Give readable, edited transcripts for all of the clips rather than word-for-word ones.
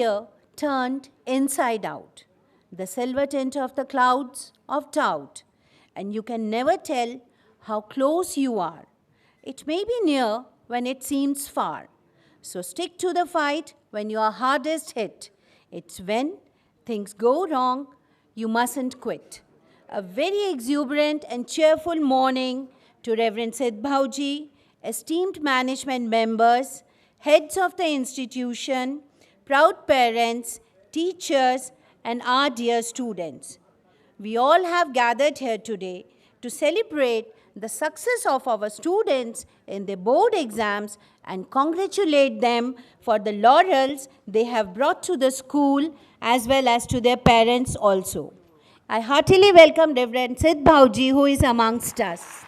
year turned inside out, the silver tint of the clouds of doubt, and you can never tell how close you are. It may be near when it seems far. So stick to the fight when you are hardest hit. It's when things go wrong, you mustn't quit. A very exuberant and cheerful morning to Reverend Sid Bhauji, esteemed management members, heads of the institution, proud parents, teachers, and our dear students. We all have gathered here today to celebrate the success of our students in their board exams and congratulate them for the laurels they have brought to the school as well as to their parents also. I heartily welcome Reverend Sid Bhauji, who is amongst us.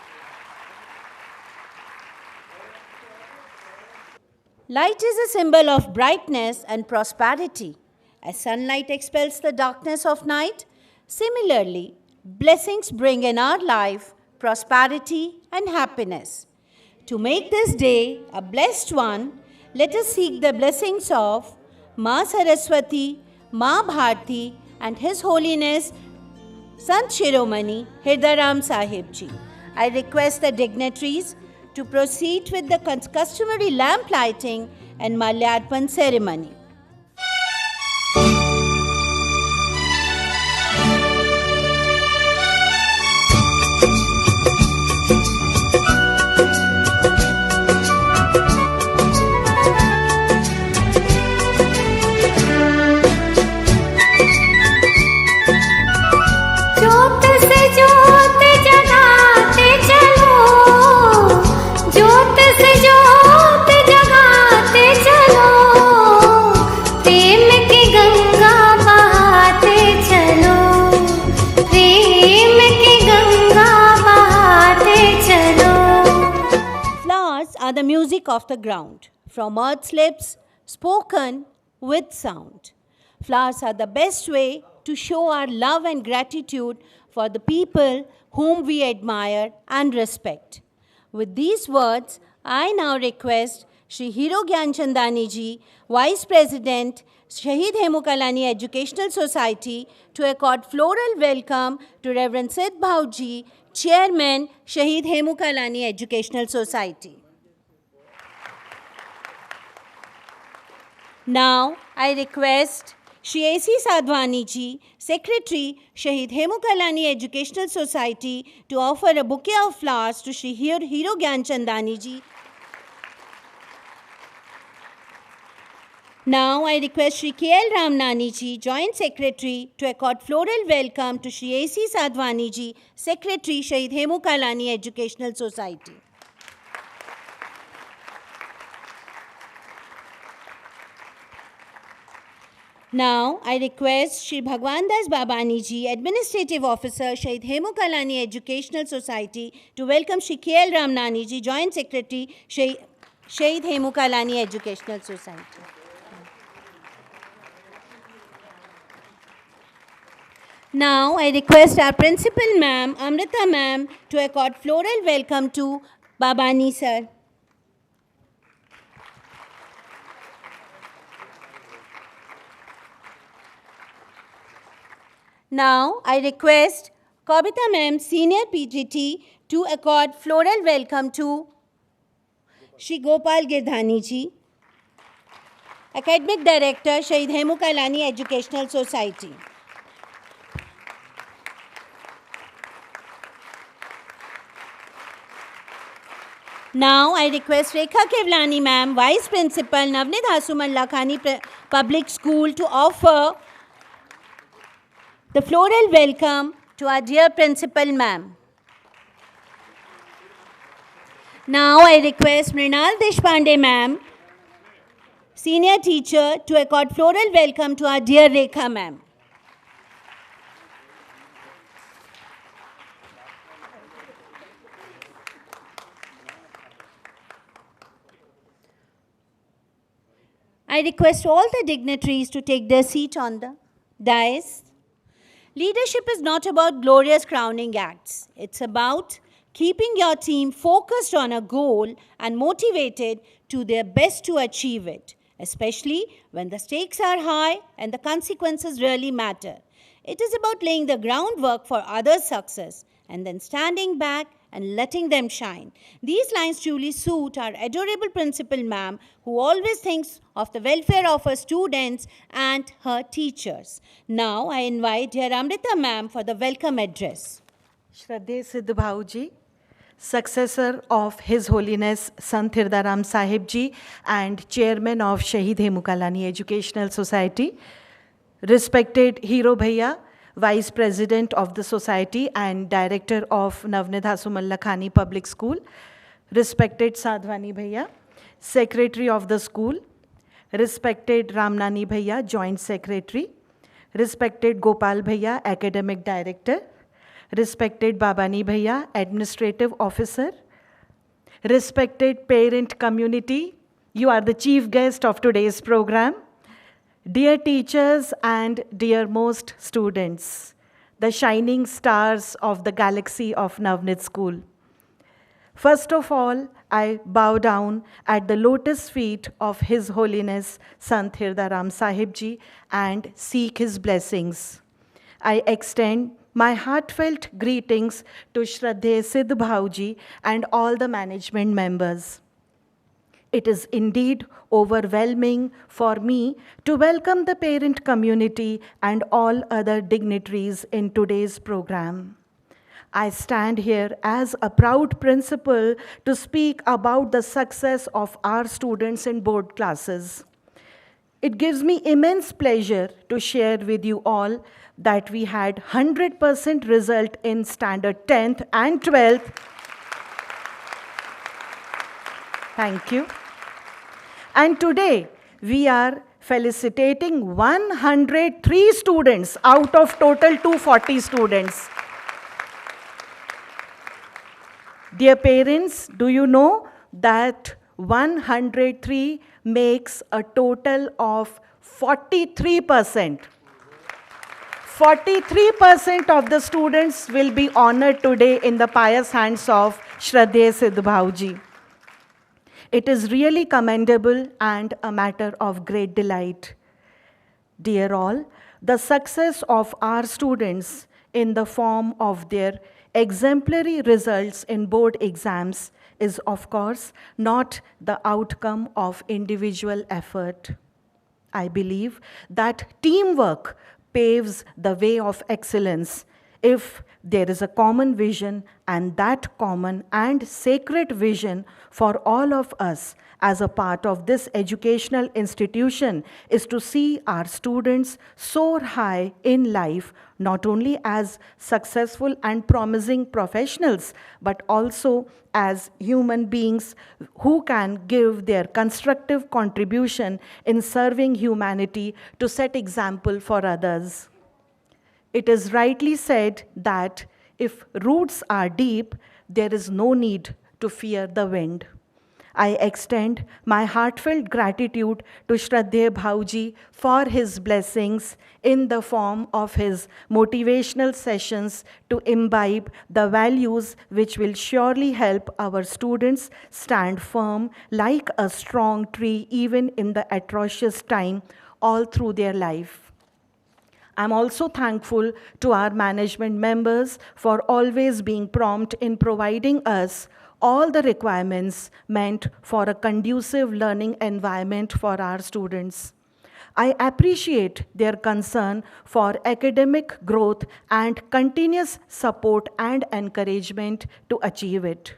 Light is a symbol of brightness and prosperity. As sunlight expels the darkness of night, similarly, blessings bring in our life prosperity and happiness. To make this day a blessed one, let us seek the blessings of Ma Saraswati, Ma Bharti, and His Holiness Sant Shiromani Hirdaram Sahib Ji. I request the dignitaries to proceed with the customary lamp lighting and Malyarpan ceremony. The music of the ground, from earth's lips, spoken with sound. Flowers are the best way to show our love and gratitude for the people whom we admire and respect. With these words, I now request Shri Hero Gyanchandani Ji, Vice President, Shahid Hemu Kalani Educational Society, to accord floral welcome to Reverend Sid Bhauji, Chairman, Shahid Hemu Kalani Educational Society. Now, I request Shri A.C. Sadhwani Ji, Secretary, Shahid Hemu Kalani Educational Society, to offer a bouquet of flowers to Shri Hero Gyanchandani Ji. Now, I request Shri K.L. Ramnani Ji, Joint Secretary, to accord floral welcome to Shri A.C. Sadhwani Ji, Secretary, Shahid Hemu Kalani Educational Society. Now, I request Shri Bhagwan Das Babani Ji, Administrative Officer, Shahid Hemu Kalani Educational Society, to welcome Shri K.L. Ramnani Ji, Joint Secretary, Shahid Hemu Kalani Educational Society. Now, I request our Principal Ma'am, Amrita Ma'am, to accord floral welcome to Babani Sir. Now, I request Kobita Ma'am, Senior PGT, to accord floral welcome to Shri Gopal Girdhani Ji, Academic Director, Shahid Hemu Kalani Educational Society. Now, I request Rekha Kevlani Ma'am, Vice Principal, Navnid Hasuman Lakhani Public School, to offer the floral welcome to our dear Principal Ma'am. Now, I request Mrinal Deshpande Ma'am, Senior Teacher, to accord floral welcome to our dear Rekha Ma'am. I request all the dignitaries to take their seat on the dais. Leadership is not about glorious crowning acts. It's about keeping your team focused on a goal and motivated to their best to achieve it. especially when the stakes are high and the consequences really matter. It is about laying the groundwork for others' success and then standing back and letting them shine. These lines truly suit our adorable principal ma'am, who always thinks of the welfare of her students and her teachers. Now I invite dear Amrita ma'am for the welcome address. Shraddhe Siddh Bhauji, successor of His Holiness Sant Hirdaram Sahib Ji and chairman of Shahid Hemukalani Educational Society, respected Hero Bhaiya, vice president of the society and director of Navnid Hasumalla Khani Public School, respected Sadhwani Bhaiya, secretary of the school, respected Ramnani Bhaiya, joint secretary, respected Gopal Bhaiya, academic director, respected Babani Bhaiya, administrative officer, respected parent community, you are the chief guest of today's program. Dear teachers and dearmost students, the shining stars of the galaxy of Navnid School. First of all, I bow down at the lotus feet of His Holiness Sant Hirdaram Sahib Ji and seek his blessings. I extend my heartfelt greetings to Shraddhe Siddh Bhauji and all the management members. It is indeed overwhelming for me to welcome the parent community and all other dignitaries in today's program. I stand here as a proud principal to speak about the success of our students in board classes. It gives me immense pleasure to share with you all that we had 100% result in standard 10th and 12th. Thank you. And today, we are felicitating 103 students out of total 240 students. Dear parents, do you know that 103 makes a total of 43%? 43% of the students will be honored today in the pious hands of Shraddhe Siddh Bhauji. It is really commendable and a matter of great delight. Dear all, the success of our students in the form of their exemplary results in board exams is, of course, not the outcome of individual effort. I believe that teamwork paves the way of excellence if there is a common vision, and that common and sacred vision for all of us as a part of this educational institution is to see our students soar high in life, not only as successful and promising professionals, but also as human beings who can give their constructive contribution in serving humanity to set example for others. It is rightly said that if roots are deep, there is no need to fear the wind. I extend my heartfelt gratitude to Shraddhe Bhauji for his blessings in the form of his motivational sessions to imbibe the values which will surely help our students stand firm like a strong tree even in the atrocious time all through their life. I'm also thankful to our management members for always being prompt in providing us all the requirements meant for a conducive learning environment for our students. I appreciate their concern for academic growth and continuous support and encouragement to achieve it.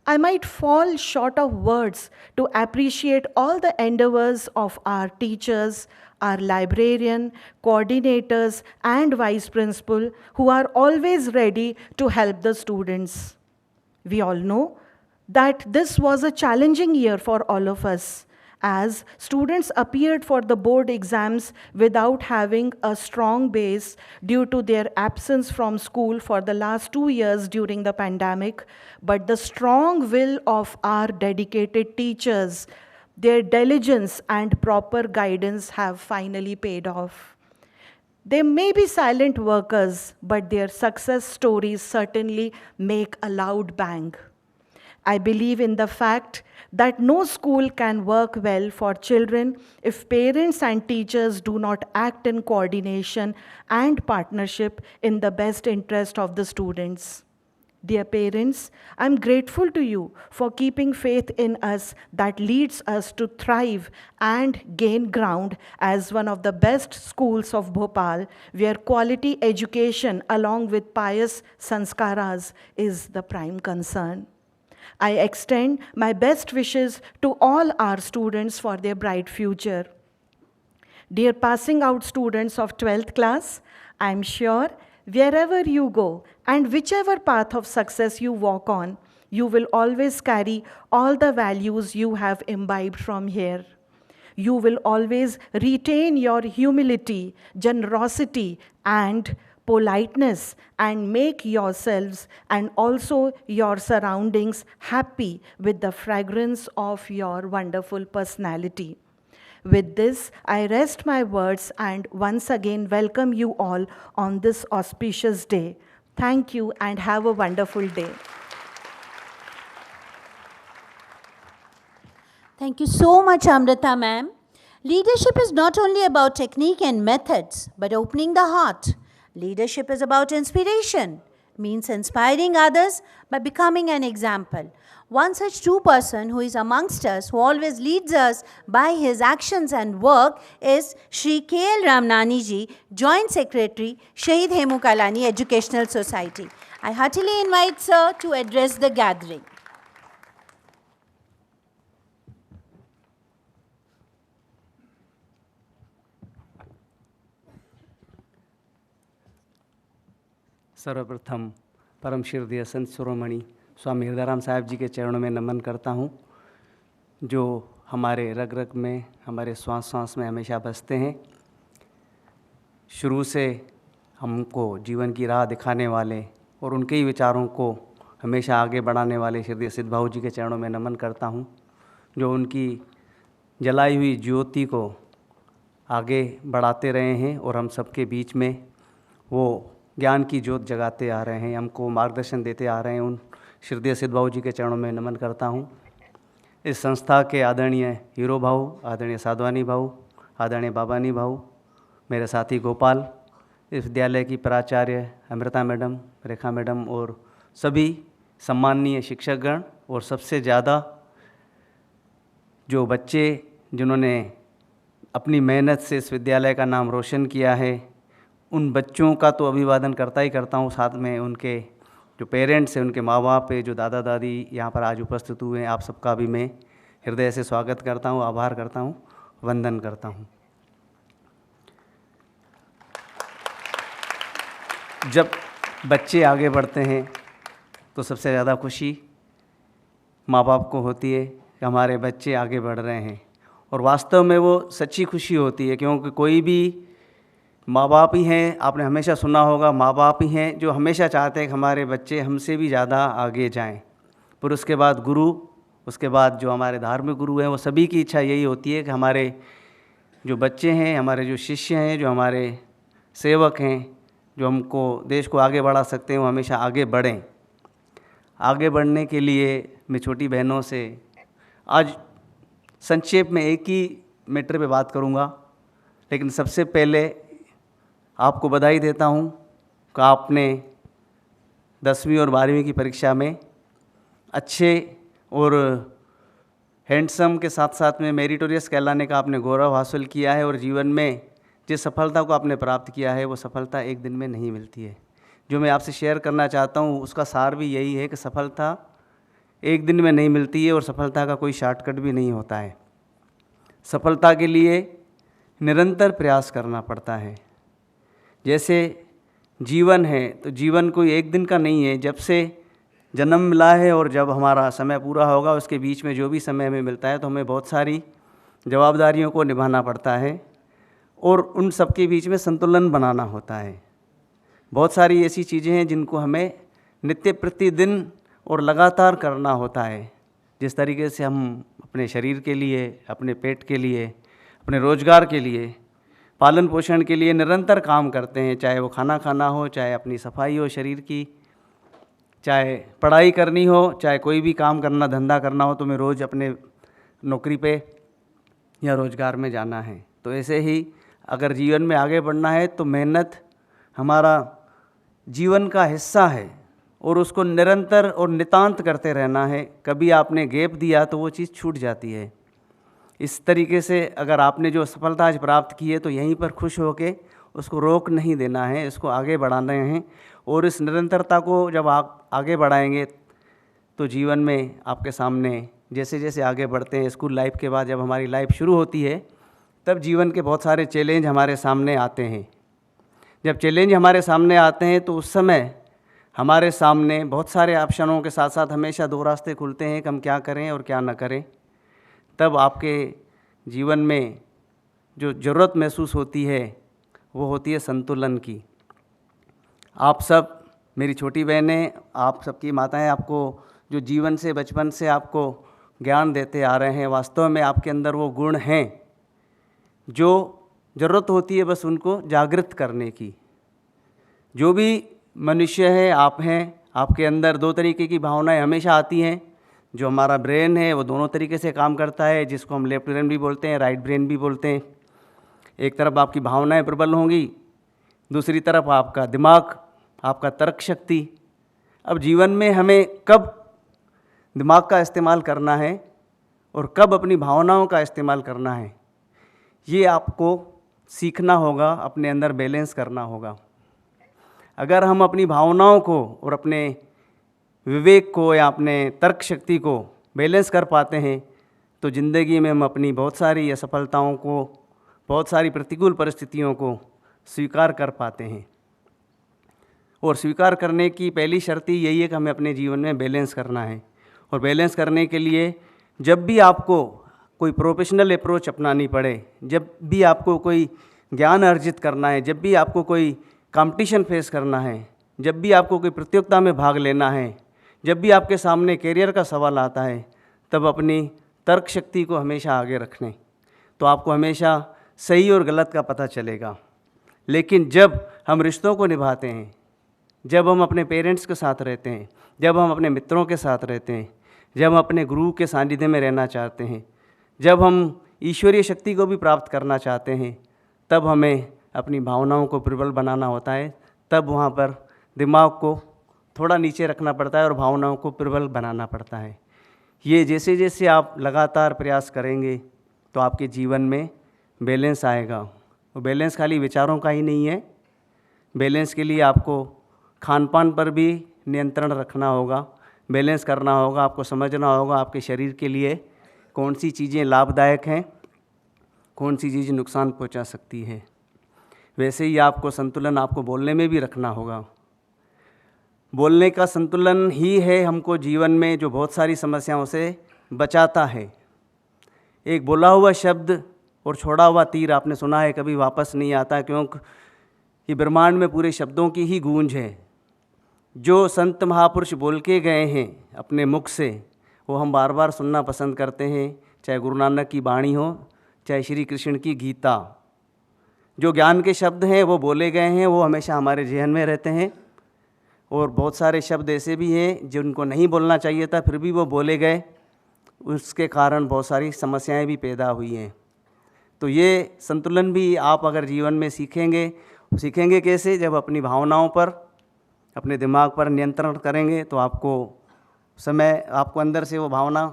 I might fall short of words to appreciate all the endeavors of our teachers, our librarian, coordinators, and vice principal who are always ready to help the students. We all know that this was a challenging year for all of us, as students appeared for the board exams without having a strong base due to their absence from school for the last 2 years during the pandemic. But the strong will of our dedicated teachers, their diligence and proper guidance have finally paid off. They may be silent workers, but their success stories certainly make a loud bang. I believe in the fact that no school can work well for children if parents and teachers do not act in coordination and partnership in the best interest of the students. Dear parents, I'm grateful to you for keeping faith in us that leads us to thrive and gain ground as one of the best schools of Bhopal, where quality education along with pious sanskaras is the prime concern. I extend my best wishes to all our students for their bright future. Dear passing out students of 12th class, I am sure wherever you go and whichever path of success you walk on, you will always carry all the values you have imbibed from here. You will always retain your humility, generosity, and politeness, and make yourselves and also your surroundings happy with the fragrance of your wonderful personality. With this, I rest my words and once again welcome you all on this auspicious day. Thank you and have a wonderful day. Thank you so much, Amrita ma'am. Leadership is not only about technique and methods, but opening the heart. Leadership is about inspiration, means inspiring others by becoming an example. One such true person who is amongst us, who always leads us by his actions and work, is Shri K.L. Ramnani ji, Joint Secretary, Shahid Hemu Kalani Educational Society. I heartily invite sir to address the gathering. सर्वप्रथम परम श्रद्धेय संत शिरोमणि स्वामी हृदयराम साहब जी के चरणों में नमन करता हूँ, जो हमारे रग रग में, हमारे श्वास श्वास में हमेशा बसते हैं। शुरू से हमको जीवन की राह दिखाने वाले और उनके ही विचारों को हमेशा आगे बढ़ाने वाले श्रद्धेय सिद्धबाबू जी के चरणों में नमन करता हूँ, जो उनकी जलाई हुई ज्योति को आगे बढ़ाते रहे हैं और हम सबके बीच में वो ज्ञान की ज्योत जगाते आ रहे हैं, हमको मार्गदर्शन देते आ रहे हैं। उन श्रद्धेय सिद्धबाबू जी के चरणों में नमन करता हूँ। इस संस्था के आदरणीय हीरो भाऊ, आदरणीय साधवानी भाऊ, आदरणीय बाबानी भाऊ, मेरे साथी गोपाल, इस विद्यालय की प्राचार्य अमृता मैडम, रेखा मैडम और सभी सम्माननीय शिक्षकगण, और सबसे ज़्यादा जो बच्चे जिन्होंने अपनी मेहनत से इस विद्यालय का नाम रोशन किया है, उन बच्चों का तो अभिवादन करता ही करता हूँ। साथ में उनके जो पेरेंट्स हैं, उनके माँ बाप हैं, जो दादा दादी यहाँ पर आज उपस्थित हुए हैं, आप सबका भी मैं हृदय से स्वागत करता हूँ, आभार करता हूँ, वंदन करता हूँ। जब बच्चे आगे बढ़ते हैं तो सबसे ज़्यादा खुशी माँ बाप को होती है कि हमारे बच्चे आगे बढ़ रहे हैं, और वास्तव में वो सच्ची खुशी होती है, क्योंकि कोई भी माँ बाप ही हैं, आपने हमेशा सुना होगा, माँ बाप ही हैं जो हमेशा चाहते हैं कि हमारे बच्चे हमसे भी ज़्यादा आगे जाएं। फिर उसके बाद गुरु, उसके बाद जो हमारे धार्मिक गुरु हैं, वो सभी की इच्छा यही होती है कि हमारे जो बच्चे हैं, हमारे जो शिष्य हैं, जो हमारे सेवक हैं, जो हमको देश को आगे बढ़ा सकते हैं, वो हमेशा आगे बढ़ें। आगे बढ़ने के लिए मैं छोटी बहनों से आज संक्षेप में एक ही मैटर पे बात करूँगा, लेकिन सबसे पहले आपको बधाई देता हूँ कि आपने 10वीं और 12वीं की परीक्षा में अच्छे और हैंडसम के साथ साथ में मेरिटोरियस कहलाने का आपने गौरव हासिल किया है, और जीवन में जिस सफलता को आपने प्राप्त किया है, वो सफलता एक दिन में नहीं मिलती है। जो मैं आपसे शेयर करना चाहता हूँ उसका सार भी यही है कि सफलता एक दिन में नहीं मिलती है, और सफलता का कोई शॉर्टकट भी नहीं होता है। सफलता के लिए निरंतर प्रयास करना पड़ता है। जैसे जीवन है, तो जीवन कोई एक दिन का नहीं है। जब से जन्म मिला है और जब हमारा समय पूरा होगा, उसके बीच में जो भी समय हमें मिलता है, तो हमें बहुत सारी जवाबदारियों को निभाना पड़ता है, और उन सब के बीच में संतुलन बनाना होता है। बहुत सारी ऐसी चीज़ें हैं जिनको हमें नित्य प्रतिदिन और लगातार करना होता है। जिस तरीके से हम अपने शरीर के लिए, अपने पेट के लिए, अपने रोजगार के लिए, पालन पोषण के लिए निरंतर काम करते हैं, चाहे वो खाना खाना हो, चाहे अपनी सफाई हो शरीर की, चाहे पढ़ाई करनी हो, चाहे कोई भी काम करना, धंधा करना हो, तो मैं रोज़ अपने नौकरी पे या रोज़गार में जाना है। तो ऐसे ही अगर जीवन में आगे बढ़ना है तो मेहनत हमारा जीवन का हिस्सा है और उसको निरंतर और नितांत करते रहना है। कभी आपने गैप दिया तो वो चीज़ छूट जाती है। इस तरीके से अगर आपने जो सफलता आज प्राप्त की है तो यहीं पर खुश होके उसको रोक नहीं देना है, इसको आगे बढ़ाना है। और इस निरंतरता को जब आप आगे बढ़ाएंगे तो जीवन में आपके सामने जैसे जैसे आगे बढ़ते हैं, स्कूल लाइफ के बाद जब हमारी लाइफ शुरू होती है तब जीवन के बहुत सारे चैलेंज हमारे सामने आते हैं। जब चैलेंज हमारे सामने आते हैं तो उस समय हमारे सामने बहुत सारे ऑप्शनों के साथ साथ हमेशा दो रास्ते खुलते हैं कि हम क्या करें और क्या ना करें। तब आपके जीवन में जो ज़रूरत महसूस होती है वो होती है संतुलन की। आप सब मेरी छोटी बहनें, आप सबकी माताएं आपको जो जीवन से बचपन से आपको ज्ञान देते आ रहे हैं, वास्तव में आपके अंदर वो गुण हैं जो ज़रूरत होती है बस उनको जागृत करने की। जो भी मनुष्य है, आप हैं, आपके अंदर दो तरीके की भावनाएं हमेशा आती हैं। जो हमारा ब्रेन है वो दोनों तरीके से काम करता है, जिसको हम लेफ्ट ब्रेन भी बोलते हैं, राइट ब्रेन भी बोलते हैं। एक तरफ आपकी भावनाएं प्रबल होंगी, दूसरी तरफ आपका दिमाग, आपका तर्क शक्ति। अब जीवन में हमें कब दिमाग का इस्तेमाल करना है और कब अपनी भावनाओं का इस्तेमाल करना है, ये आपको सीखना होगा, अपने अंदर बैलेंस करना होगा। अगर हम अपनी भावनाओं को और अपने विवेक को या अपने तर्क शक्ति को बैलेंस कर पाते हैं तो ज़िंदगी में हम अपनी बहुत सारी असफलताओं को, बहुत सारी प्रतिकूल परिस्थितियों को स्वीकार कर पाते हैं। और स्वीकार करने की पहली शर्त ही यही है कि हमें अपने जीवन में बैलेंस करना है। और बैलेंस करने के लिए जब भी आपको कोई प्रोफेशनल अप्रोच अपनानी पड़े, जब भी आपको कोई ज्ञान अर्जित करना है, जब भी आपको कोई कंपटीशन फेस करना है, जब भी आपको कोई प्रतियोगिता में भाग लेना है, जब भी आपके सामने करियर का सवाल आता है, तब अपनी तर्क शक्ति को हमेशा आगे रखने, तो आपको हमेशा सही और गलत का पता चलेगा। लेकिन जब हम रिश्तों को निभाते हैं, जब हम अपने पेरेंट्स के साथ रहते हैं, जब हम अपने मित्रों के साथ रहते हैं, जब हम अपने गुरु के सानिध्य में रहना चाहते हैं, जब हम ईश्वरीय शक्ति को भी प्राप्त करना चाहते हैं, तब हमें अपनी भावनाओं को प्रबल बनाना होता है। तब वहाँ पर दिमाग को थोड़ा नीचे रखना पड़ता है और भावनाओं को प्रबल बनाना पड़ता है। ये जैसे जैसे आप लगातार प्रयास करेंगे तो आपके जीवन में बैलेंस आएगा। और बैलेंस खाली विचारों का ही नहीं है, बैलेंस के लिए आपको खान पान पर भी नियंत्रण रखना होगा, बैलेंस करना होगा। आपको समझना होगा आपके शरीर के लिए कौन सी चीज़ें लाभदायक हैं, कौन सी चीज़ नुकसान पहुंचा सकती है। वैसे ही आपको संतुलन आपको बोलने में भी रखना होगा। बोलने का संतुलन ही है हमको जीवन में जो बहुत सारी समस्याओं से बचाता है। एक बोला हुआ शब्द और छोड़ा हुआ तीर आपने सुना है, कभी वापस नहीं आता, क्योंकि ये ब्रह्मांड में पूरे शब्दों की ही गूंज है। जो संत महापुरुष बोल के गए हैं अपने मुख से, वो हम बार बार सुनना पसंद करते हैं। चाहे गुरु नानक की वाणी हो, चाहे श्री कृष्ण की गीता, जो ज्ञान के शब्द हैं वो बोले गए हैं, वो हमेशा हमारे जहन में रहते हैं। और बहुत सारे शब्द ऐसे भी हैं जिनको नहीं बोलना चाहिए था, फिर भी वो बोले गए, उसके कारण बहुत सारी समस्याएं भी पैदा हुई हैं। तो ये संतुलन भी आप अगर जीवन में सीखेंगे कैसे? जब अपनी भावनाओं पर, अपने दिमाग पर नियंत्रण करेंगे तो आपको अंदर से वो भावना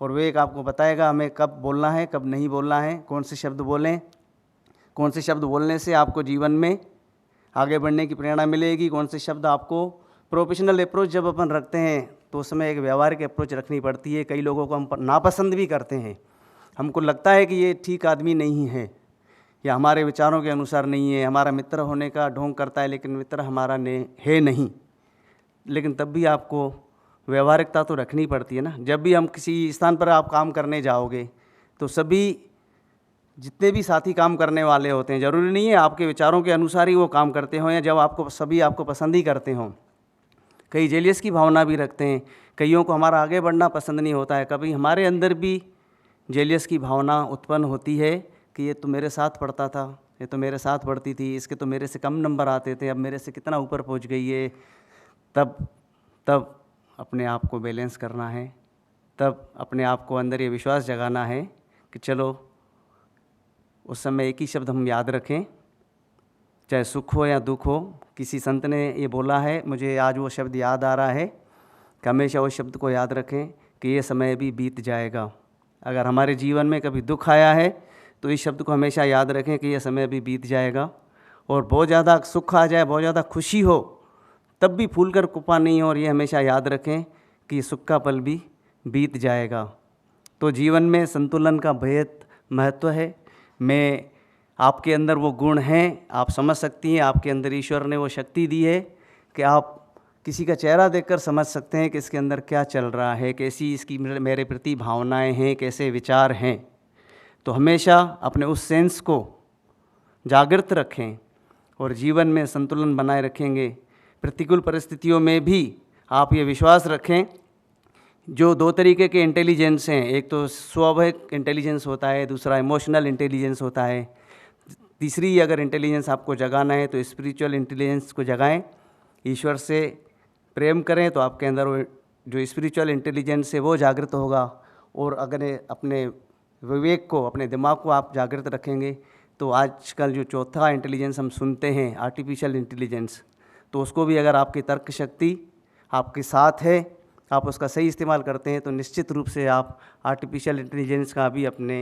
और विवेक आपको बताएगा हमें कब बोलना है, कब नहीं बोलना है, कौन से शब्द बोलें, कौन से शब्द बोलने से आपको जीवन में आगे बढ़ने की प्रेरणा मिलेगी, कौन से शब्द आपको। प्रोफेशनल अप्रोच जब अपन रखते हैं तो उसमें एक व्यवहारिक अप्रोच रखनी पड़ती है। कई लोगों को हम नापसंद भी करते हैं, हमको लगता है कि ये ठीक आदमी नहीं है या हमारे विचारों के अनुसार नहीं है, हमारा मित्र होने का ढोंग करता है लेकिन मित्र हमारा है नहीं। लेकिन तब भी आपको व्यवहारिकता तो रखनी पड़ती है ना। जब भी हम किसी स्थान पर आप काम करने जाओगे तो सभी जितने भी साथी काम करने वाले होते हैं, ज़रूरी नहीं है आपके विचारों के अनुसार ही वो काम करते हों या जब सभी आपको पसंद ही करते हों। कई जेलियस की भावना भी रखते हैं, कईयों को हमारा आगे बढ़ना पसंद नहीं होता है। कभी हमारे अंदर भी जेलियस की भावना उत्पन्न होती है कि ये तो मेरे साथ पढ़ता था, ये तो मेरे साथ पढ़ती थी, इसके तो मेरे से कम नंबर आते थे, अब मेरे से कितना ऊपर पहुंच गई है। तब अपने आप को बैलेंस करना है, तब अपने आप को अंदर ये विश्वास जगाना है कि चलो उस समय एक ही शब्द हम याद रखें, चाहे सुख हो या दुख हो। किसी संत ने ये बोला है, मुझे आज वो शब्द याद आ रहा है कि हमेशा उस शब्द को याद रखें कि ये समय भी बीत जाएगा। अगर हमारे जीवन में कभी दुख आया है तो इस शब्द को हमेशा याद रखें कि ये समय भी बीत जाएगा। और बहुत ज़्यादा सुख आ जाए, बहुत ज़्यादा खुशी हो, तब भी फूल कर कुपा नहीं हो, और ये हमेशा याद रखें कि ये सुख का पल भी बीत जाएगा। तो जीवन में संतुलन का बेहद महत्व है। मैं आपके अंदर वो गुण हैं, आप समझ सकती हैं, आपके अंदर ईश्वर ने वो शक्ति दी है कि आप किसी का चेहरा देखकर समझ सकते हैं कि इसके अंदर क्या चल रहा है, कैसी इसकी मेरे प्रति भावनाएं हैं, कैसे विचार हैं। तो हमेशा अपने उस सेंस को जागृत रखें और जीवन में संतुलन बनाए रखेंगे। प्रतिकूल परिस्थितियों में भी आप ये विश्वास रखें, जो दो तरीके के इंटेलिजेंस हैं, एक तो स्वाभाविक इंटेलिजेंस होता है, दूसरा इमोशनल इंटेलिजेंस होता है। तीसरी अगर इंटेलिजेंस आपको जगाना है तो स्पिरिचुअल इंटेलिजेंस को जगाएं, ईश्वर से प्रेम करें, तो आपके अंदर वो जो स्पिरिचुअल इंटेलिजेंस है वो जागृत होगा। और अगर अपने विवेक को, अपने दिमाग को आप जागृत रखेंगे तो आजकल जो चौथा इंटेलिजेंस हम सुनते हैं, आर्टिफिशियल इंटेलिजेंस, तो उसको भी अगर आपकी तर्क शक्ति आपके साथ है, आप उसका सही इस्तेमाल करते हैं, तो निश्चित रूप से आप आर्टिफिशियल इंटेलिजेंस का भी अपने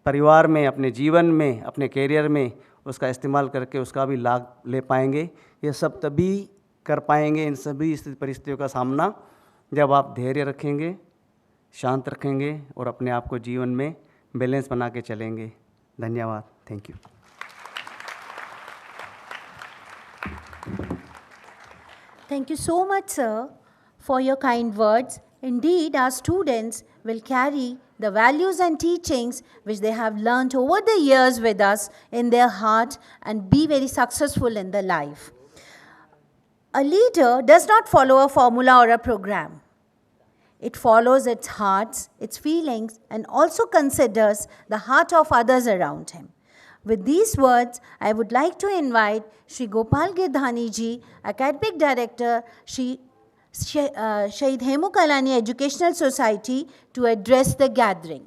परिवार में, अपने जीवन में, अपने कैरियर में उसका इस्तेमाल करके उसका भी लाभ ले पाएंगे। ये सब तभी कर पाएंगे, इन सभी परिस्थितियों का सामना, जब आप धैर्य रखेंगे, शांत रखेंगे और अपने आप को जीवन में बैलेंस बना के चलेंगे। धन्यवाद। Thank you. Thank you so much, sir, for your kind words. Indeed, our students will carry the values and teachings which they have learnt over the years with us in their heart and be very successful in their life. A leader does not follow a formula or a program. It follows its hearts, its feelings, and also considers the heart of others around him. With these words, I would like to invite Shri Gopal Girdhani ji, Academic Director, Shri Shahid Hemu Kalani Educational Society, to address the gathering.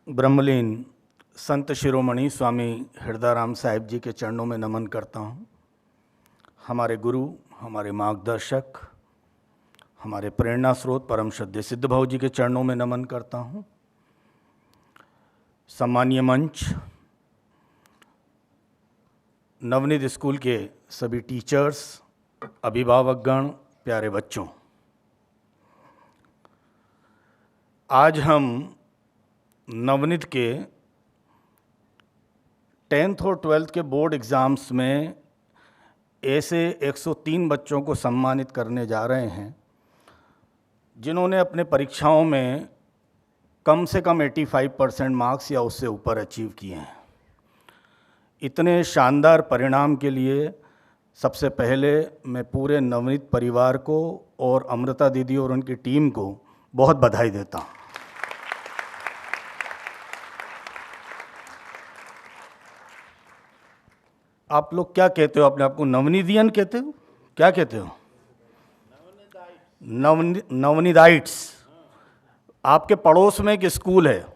ब्रह्मलीन Sant Shiromani स्वामी हृदयराम साहिब जी के चरणों में नमन करता हूँ। हमारे गुरु, हमारे मार्गदर्शक, हमारे प्रेरणा स्रोत परम श्रद्धेय सिद्ध भाऊ जी के चरणों में नमन करता हूँ। सम्मानीय मंच, नवनीत स्कूल के सभी टीचर्स, अभिभावकगण, प्यारे बच्चों, आज हम नवनीत के 10th और 12th के बोर्ड एग्ज़ाम्स में ऐसे 103 बच्चों को सम्मानित करने जा रहे हैं जिन्होंने अपने परीक्षाओं में कम से कम 85% मार्क्स या उससे ऊपर अचीव किए हैं। इतने शानदार परिणाम के लिए सबसे पहले मैं पूरे नवनीत परिवार को और अमृता दीदी और उनकी टीम को बहुत बधाई देता हूँ। आप लोग क्या कहते हो? अपने आप को नवनीदियन कहते हो? क्या कहते हो? नवनीदाइट्स। आपके पड़ोस में एक स्कूल है,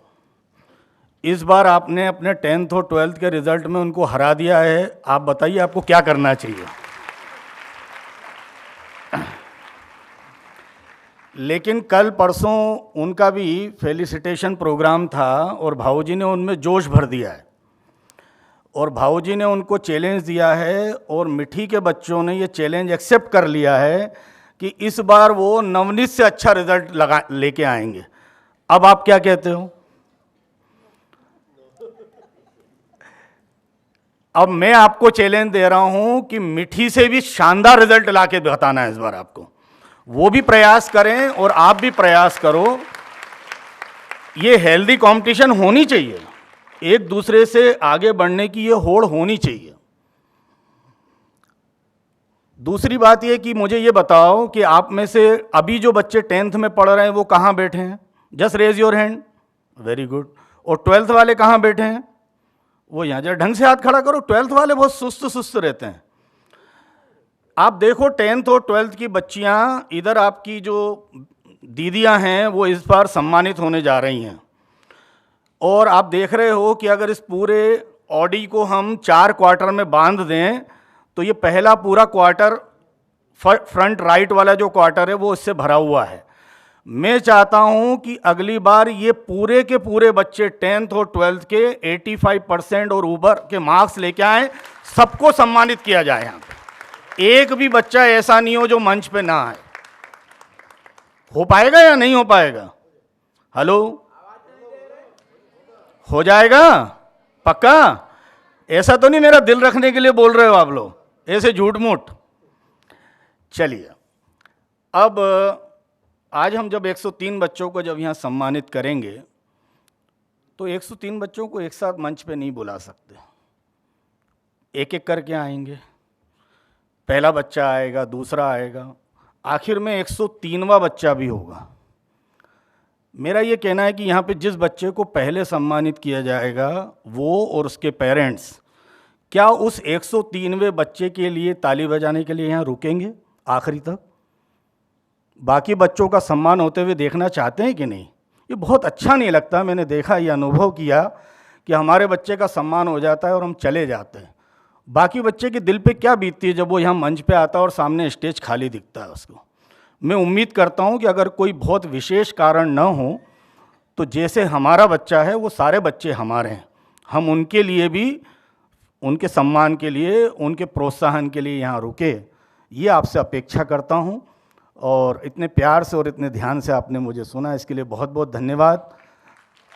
इस बार आपने अपने 10th और 12th के रिजल्ट में उनको हरा दिया है। आप बताइए आपको क्या करना चाहिए। लेकिन कल परसों उनका भी फेलिसिटेशन प्रोग्राम था और भाऊजी ने उनमें जोश भर दिया है और भाऊजी ने उनको चैलेंज दिया है और मिठी के बच्चों ने ये चैलेंज एक्सेप्ट कर लिया है कि इस बार वो नवनीत से अच्छा रिजल्ट लेके आएंगे। अब आप क्या कहते हो? अब मैं आपको चैलेंज दे रहा हूं कि मिठी से भी शानदार रिजल्ट लाके बताना है इस बार आपको। वो भी प्रयास करें और आप भी प्रयास करो। ये हेल्दी कंपटीशन होनी चाहिए, एक दूसरे से आगे बढ़ने की ये होड़ होनी चाहिए। दूसरी बात ये कि मुझे ये बताओ कि आप में से अभी जो बच्चे 10th में पढ़ रहे हैं वो कहाँ बैठे हैं? Just raise your hand. Very good. और 12th वाले कहाँ बैठे हैं? वो यहाँ जरा ढंग से हाथ खड़ा करो। 12th वाले बहुत सुस्त रहते हैं। आप देखो 10th और 12th की बच्चियां, इधर आपकी जो दीदियां हैं वो इस बार सम्मानित होने जा रही हैं। और आप देख रहे हो कि अगर इस पूरे ऑडी को हम 4 क्वार्टर में बांध दें तो ये पहला पूरा क्वार्टर, फ्रंट राइट वाला जो क्वार्टर है वो इससे भरा हुआ है। मैं चाहता हूं कि अगली बार ये पूरे के पूरे बच्चे 10th और 12th के 85% और ऊपर के मार्क्स लेके आए, सबको सम्मानित किया जाए। यहाँ पे एक भी बच्चा ऐसा नहीं हो जो मंच पे ना आए। हो पाएगा या नहीं हो पाएगा? हेलो, हो जाएगा पक्का? ऐसा तो नहीं मेरा दिल रखने के लिए बोल रहे हो आप लोग, ऐसे झूठ मूठ। चलिए, अब आज हम जब 103 बच्चों को जब यहाँ सम्मानित करेंगे तो 103 बच्चों को एक साथ मंच पे नहीं बुला सकते, एक एक करके आएंगे। पहला बच्चा आएगा, दूसरा आएगा, आखिर में 103वां बच्चा भी होगा। मेरा ये कहना है कि यहाँ पे जिस बच्चे को पहले सम्मानित किया जाएगा वो और उसके पेरेंट्स क्या उस 103वें बच्चे के लिए ताली बजाने के लिए यहाँ रुकेंगे आखिरी तक? बाकी बच्चों का सम्मान होते हुए देखना चाहते हैं कि नहीं? ये बहुत अच्छा नहीं लगता। मैंने देखा, ये अनुभव किया कि हमारे बच्चे का सम्मान हो जाता है और हम चले जाते हैं। बाकी बच्चे के दिल पे क्या बीतती है जब वो यहाँ मंच पे आता है और सामने स्टेज खाली दिखता है उसको। मैं उम्मीद करता हूँ कि अगर कोई बहुत विशेष कारण न हो तो जैसे हमारा बच्चा है वो सारे बच्चे हमारे हैं, हम उनके लिए भी, उनके सम्मान के लिए, उनके प्रोत्साहन के लिए यहाँ रुके, ये आपसे अपेक्षा करता हूँ। और इतने प्यार से और इतने ध्यान से आपने मुझे सुना, इसके लिए बहुत बहुत धन्यवाद।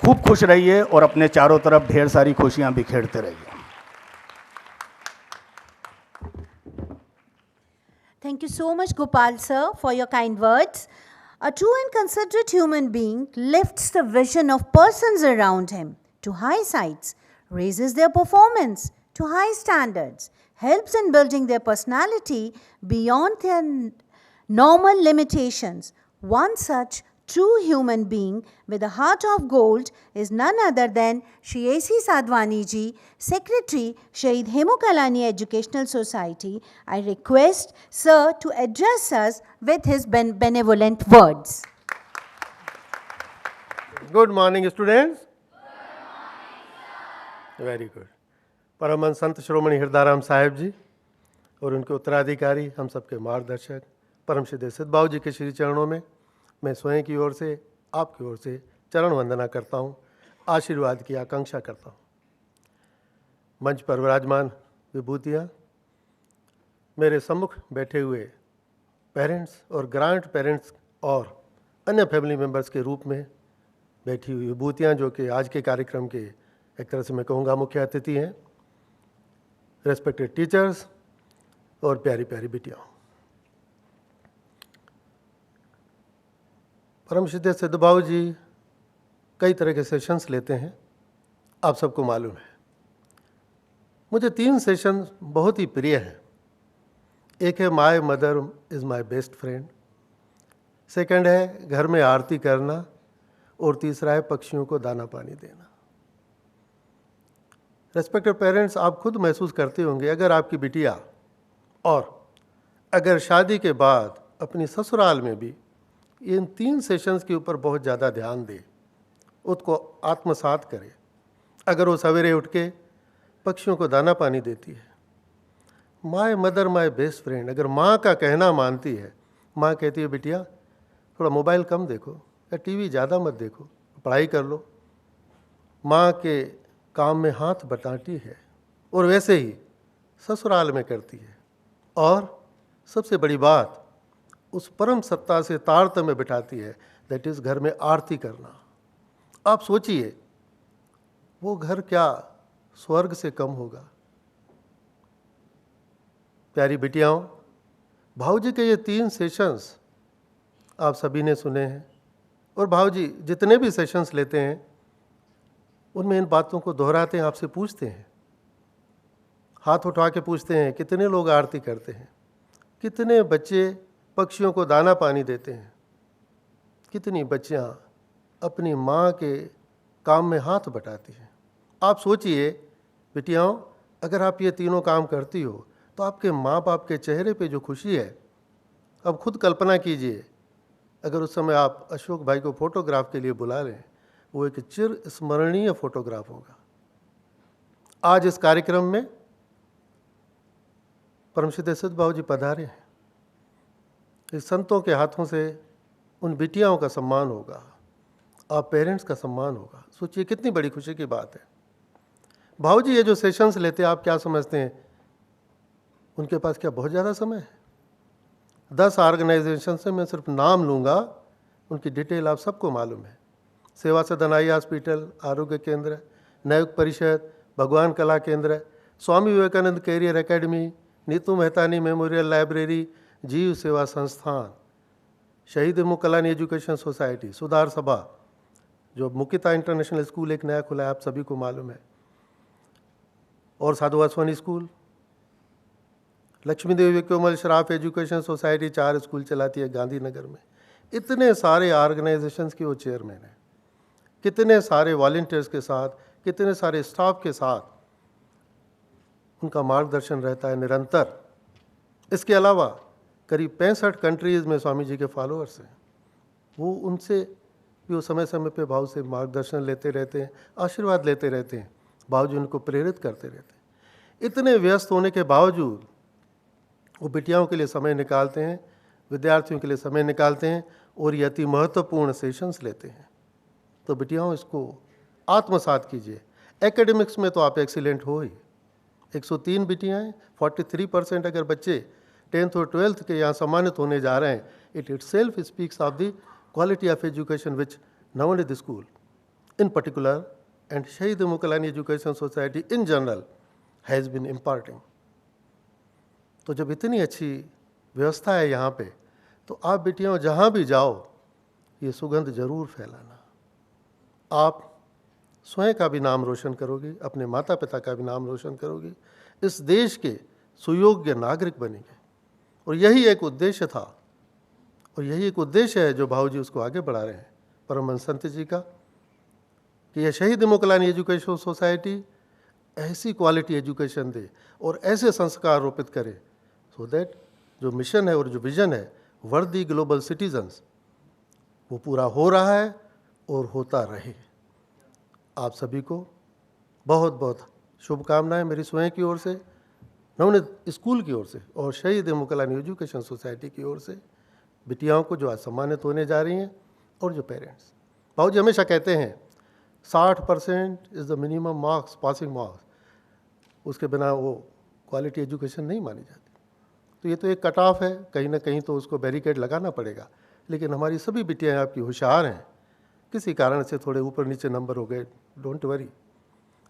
खूब खुश रहिए और अपने चारों तरफ ढेर सारी खुशियाँ बिखेरते रहिए। Thank you so much, Gopal sir, for your kind words. A true and considerate human being lifts the vision of persons around him to high heights, raises their performance to high standards, helps in building their personality beyond their normal limitations. One such true human being with a heart of gold is none other than Shri A.C. Sadhwani ji, Secretary, Shahid Hemu Kalani Educational Society. I request Sir to address us with his benevolent words. Good morning, students. Good morning, sir. Very good. Paramhans संत श्रोमणी हृदयाराम साहेब जी और उनके उत्तराधिकारी, हम सबके मार्गदर्शक परम श्री सिद्धबाबू जी के श्री चरणों में मैं स्वयं की ओर से, आपकी ओर से चरण वंदना करता हूँ, आशीर्वाद की आकांक्षा करता हूँ। मंच पर विराजमान विभूतियाँ, मेरे सम्मुख बैठे हुए पेरेंट्स और ग्रैंड पेरेंट्स और अन्य फैमिली मेंबर्स के रूप में बैठी हुई विभूतियाँ, जो कि आज के कार्यक्रम के एक तरह से मैं कहूँगा मुख्य अतिथि हैं, रेस्पेक्टेड टीचर्स और प्यारी प्यारी बिटियाँ। परम श्रद्धेय सिद्धबाबू जी कई तरह के सेशंस लेते हैं, आप सबको मालूम है। मुझे 3 सेशन बहुत ही प्रिय हैं। एक है my mother is my best friend, second है घर में आरती करना, और तीसरा है पक्षियों को दाना पानी देना। रेस्पेक्टेड पेरेंट्स, आप खुद महसूस करते होंगे अगर आपकी बिटिया और अगर शादी के बाद अपनी ससुराल में भी इन 3 सेशंस के ऊपर बहुत ज़्यादा ध्यान दे, उसको आत्मसात करे। अगर वो सवेरे उठ के पक्षियों को दाना पानी देती है, my mother my best friend, अगर माँ का कहना मानती है, माँ कहती है बिटिया थोड़ा मोबाइल कम देखो या टीवी ज़्यादा मत देखो, पढ़ाई कर लो, माँ के काम में हाथ बटाती है, और वैसे ही ससुराल में करती है। और सबसे बड़ी बात, उस परम सत्ता से तारतम्य बिठाती है, दैट इज़ घर में आरती करना। आप सोचिए वो घर क्या स्वर्ग से कम होगा। प्यारी बिटियाओं, भाऊजी के ये 3 सेशंस आप सभी ने सुने हैं, और भाऊजी जितने भी सेशंस लेते हैं उनमें इन बातों को दोहराते हैं, आपसे पूछते हैं, हाथ उठा के पूछते हैं कितने लोग आरती करते हैं, कितने बच्चे पक्षियों को दाना पानी देते हैं, कितनी बच्चियां अपनी माँ के काम में हाथ बटाती हैं। आप सोचिए बिटियाओं, अगर आप ये तीनों काम करती हो तो आपके माँ बाप के चेहरे पे जो खुशी है, अब खुद कल्पना कीजिए अगर उस समय आप अशोक भाई को फोटोग्राफ के लिए बुला लें, वो एक चिर स्मरणीय फोटोग्राफ होगा। आज इस कार्यक्रम में परमश्रद्धेय सिद्ध बाबू जी पधारे हैं। इस संतों के हाथों से उन बिटियाओं का सम्मान होगा, आप पेरेंट्स का सम्मान होगा। सोचिए कितनी बड़ी खुशी की बात है। भाऊ जी ये जो सेशंस लेते हैं, आप क्या समझते हैं उनके पास क्या बहुत ज़्यादा समय है? 10 ऑर्गेनाइजेशन से मैं सिर्फ नाम लूँगा, उनकी डिटेल आप सबको मालूम है। सेवा सदन आई हॉस्पिटल, आरोग्य केंद्र, नवयुग परिषद, भगवान कला केंद्र, Swami Vivekananda career academy, Neetu Mehtani memorial library, जीव सेवा संस्थान, शहीद मुकलानी एजुकेशन सोसाइटी, सुधार सभा, जो मुकिता इंटरनेशनल स्कूल एक नया खुला है, आप सभी को मालूम है, और साधु वासवानी स्कूल, लक्ष्मी देवी कोमल श्राफ एजुकेशन सोसाइटी 4 स्कूल चलाती है गांधीनगर में। इतने सारे ऑर्गेनाइजेशंस के वो चेयरमैन हैं, कितने सारे वॉलंटियर्स के साथ, कितने सारे स्टाफ के साथ उनका मार्गदर्शन रहता है निरंतर। इसके अलावा करीब 65 कंट्रीज़ में स्वामी जी के फॉलोअर्स हैं। वो उनसे भी वो समय समय पे भाव से मार्गदर्शन लेते रहते हैं, आशीर्वाद लेते रहते हैं, भाव जी उनको प्रेरित करते रहते हैं। इतने व्यस्त होने के बावजूद वो बिटियाओं के लिए समय निकालते हैं, विद्यार्थियों के लिए समय निकालते हैं और ये अति महत्वपूर्ण सेशंस लेते हैं। तो बिटियाओं इसको आत्मसात कीजिए। एकेडमिक्स में तो आप एक्सीलेंट हो ही, 103 बिटियाँ हैं, 43% अगर बच्चे 10th और 12th के यहाँ सम्मानित होने जा रहे हैं, it itself speaks of the quality of education which Navanidhi school in particular and Shahid Mukalani Education Society in general has been imparting. तो जब इतनी अच्छी व्यवस्था है यहाँ पे, तो आप बेटियाँ जहाँ भी जाओ ये सुगंध जरूर फैलाना। आप स्वयं का भी नाम रोशन करोगी, अपने माता पिता का भी नाम रोशन करोगी, इस देश के सुयोग्य नागरिक बनेंगे। और यही एक उद्देश्य था और यही एक उद्देश्य है जो भाऊ जी उसको आगे बढ़ा रहे हैं परमहंस संत जी का, कि यह शहीद मुकलानी एजुकेशन सोसाइटी ऐसी क्वालिटी एजुकेशन दे और ऐसे संस्कार रोपित करे सो दैट जो मिशन है और जो विजन है वर्दी ग्लोबल सिटीजन्स, वो पूरा हो रहा है और होता रहे। आप सभी को बहुत बहुत शुभकामनाएं मेरी स्वयं की ओर से, नवनीत स्कूल की ओर से और शहीद मुकलानी एजुकेशन सोसाइटी की ओर से, बिटियाओं को जो आज सम्मानित होने जा रही हैं और जो पेरेंट्स। भाऊ जी हमेशा कहते हैं 60% is the minimum marks, passing marks, उसके बिना वो क्वालिटी एजुकेशन नहीं मानी जाती। तो ये तो एक कट ऑफ है, कहीं ना कहीं तो उसको बैरिकेड लगाना पड़ेगा। लेकिन हमारी सभी बिटियाँ आपकी होशियार हैं, किसी कारण से थोड़े ऊपर नीचे नंबर हो गए, डोंट वरी,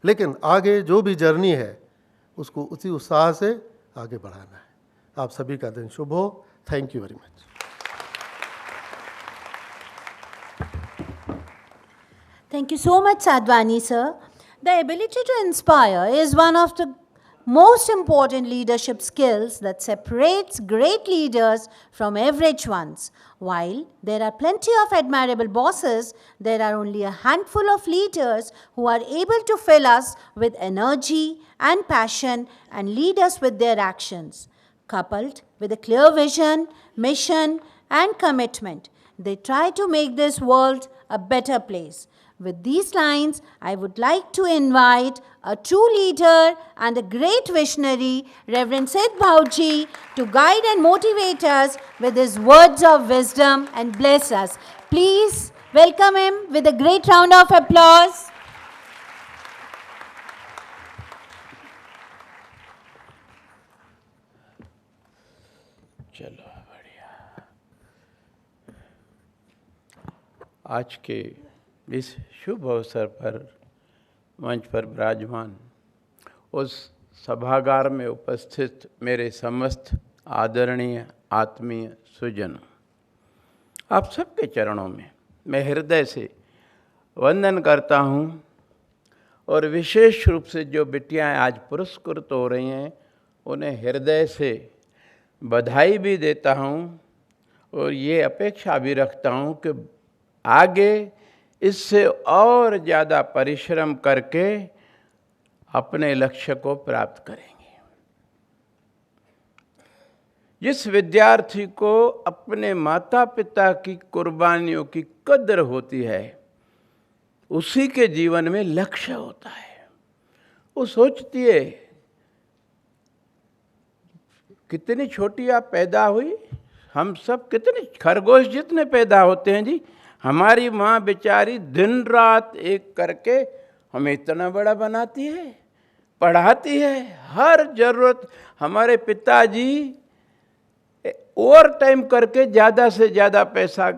लेकिन आगे जो भी जर्नी है उसको उसी उत्साह से आगे बढ़ाना है। आप सभी का दिन शुभ हो। Thank you very much. Thank you so much, Sadhwani sir. The ability to inspire is one of the most important leadership skills that separates great leaders from average ones. While there are plenty of admirable bosses, there are only a handful of leaders who are able to fill us with energy and passion and lead us with their actions. Coupled with a clear vision, mission, and commitment, they try to make this world a better place. With these lines, I would like to invite a true leader and a great visionary, Reverend Sid Bhauji, to guide and motivate us with his words of wisdom and bless us. Please welcome him with a great round of applause. चलो बढ़िया। आज के इस शुभ अवसर पर मंच पर विराजमान उस सभागार में उपस्थित मेरे समस्त आदरणीय आत्मीय सुजनों, आप सबके चरणों में मैं हृदय से वंदन करता हूँ और विशेष रूप से जो बिटियाँ आज पुरस्कृत हो रही हैं उन्हें हृदय से बधाई भी देता हूँ और ये अपेक्षा भी रखता हूँ कि आगे इससे और ज़्यादा परिश्रम करके अपने लक्ष्य को प्राप्त करेंगे। जिस विद्यार्थी को अपने माता पिता की कुर्बानियों की कद्र होती है, उसी के जीवन में लक्ष्य होता है। वो सोचती है, कितनी छोटी आप पैदा हुई, हम सब कितने खरगोश जितने पैदा होते हैं जी, हमारी माँ बेचारी दिन रात एक करके हमें इतना बड़ा बनाती है, पढ़ाती है, हर जरूरत। हमारे पिताजी ओवर टाइम करके ज़्यादा से ज़्यादा पैसा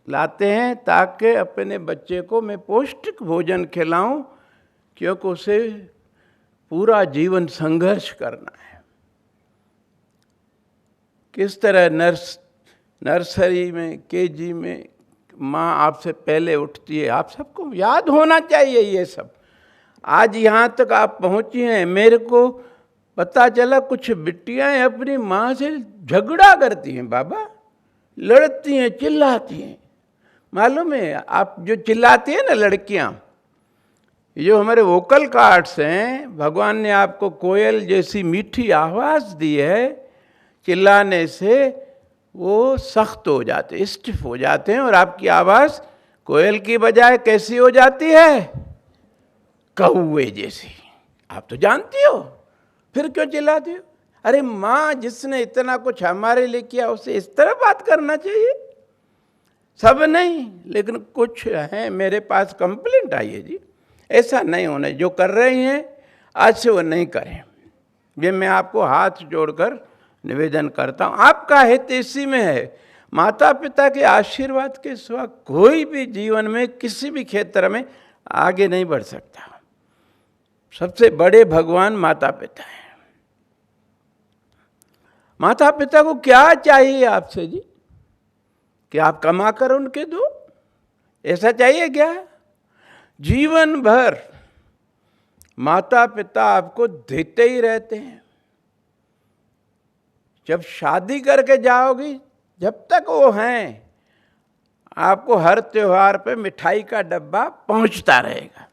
लाते हैं ताकि अपने बच्चे को मैं पौष्टिक भोजन खिलाऊं, क्योंकि उसे पूरा जीवन संघर्ष करना है। किस तरह नर्सरी में, केजी में माँ आपसे पहले उठती है, आप सबको याद होना चाहिए ये सब। आज यहाँ तक आप पहुँची हैं, मेरे को पता चला कुछ बिटियाँ अपनी माँ से झगड़ा करती हैं बाबा, लड़ती हैं, चिल्लाती हैं। मालूम है आप, जो चिल्लाती हैं ना लड़कियाँ, जो हमारे वोकल कार्ड्स हैं, भगवान ने आपको कोयल जैसी मीठी आवाज़ दी है, चिल्लाने से वो सख्त हो जाते, स्टिफ हो जाते हैं, और आपकी आवाज़ कोयल की बजाय कैसी हो जाती है, कौवे जैसी। आप तो जानती हो, फिर क्यों चिल्लाती हो? अरे माँ जिसने इतना कुछ हमारे लिए किया, उसे इस तरह बात करना चाहिए। सब नहीं, लेकिन कुछ हैं, मेरे पास कंप्लेंट आई है जी, ऐसा नहीं होना। जो कर रही हैं आज से वो नहीं करें, ये मैं आपको हाथ जोड़कर निवेदन करता हूँ। आपका हित इसी में है। माता पिता के आशीर्वाद के सिवा कोई भी जीवन में किसी भी क्षेत्र में आगे नहीं बढ़ सकता। सबसे बड़े भगवान माता पिता हैं। माता पिता को क्या चाहिए आपसे जी, कि आप कमा कर उनके दो, ऐसा चाहिए क्या? जीवन भर माता पिता आपको देते ही रहते हैं। जब शादी करके जाओगी, जब तक वो हैं, आपको हर त्योहार पे मिठाई का डब्बा पहुंचता रहेगा।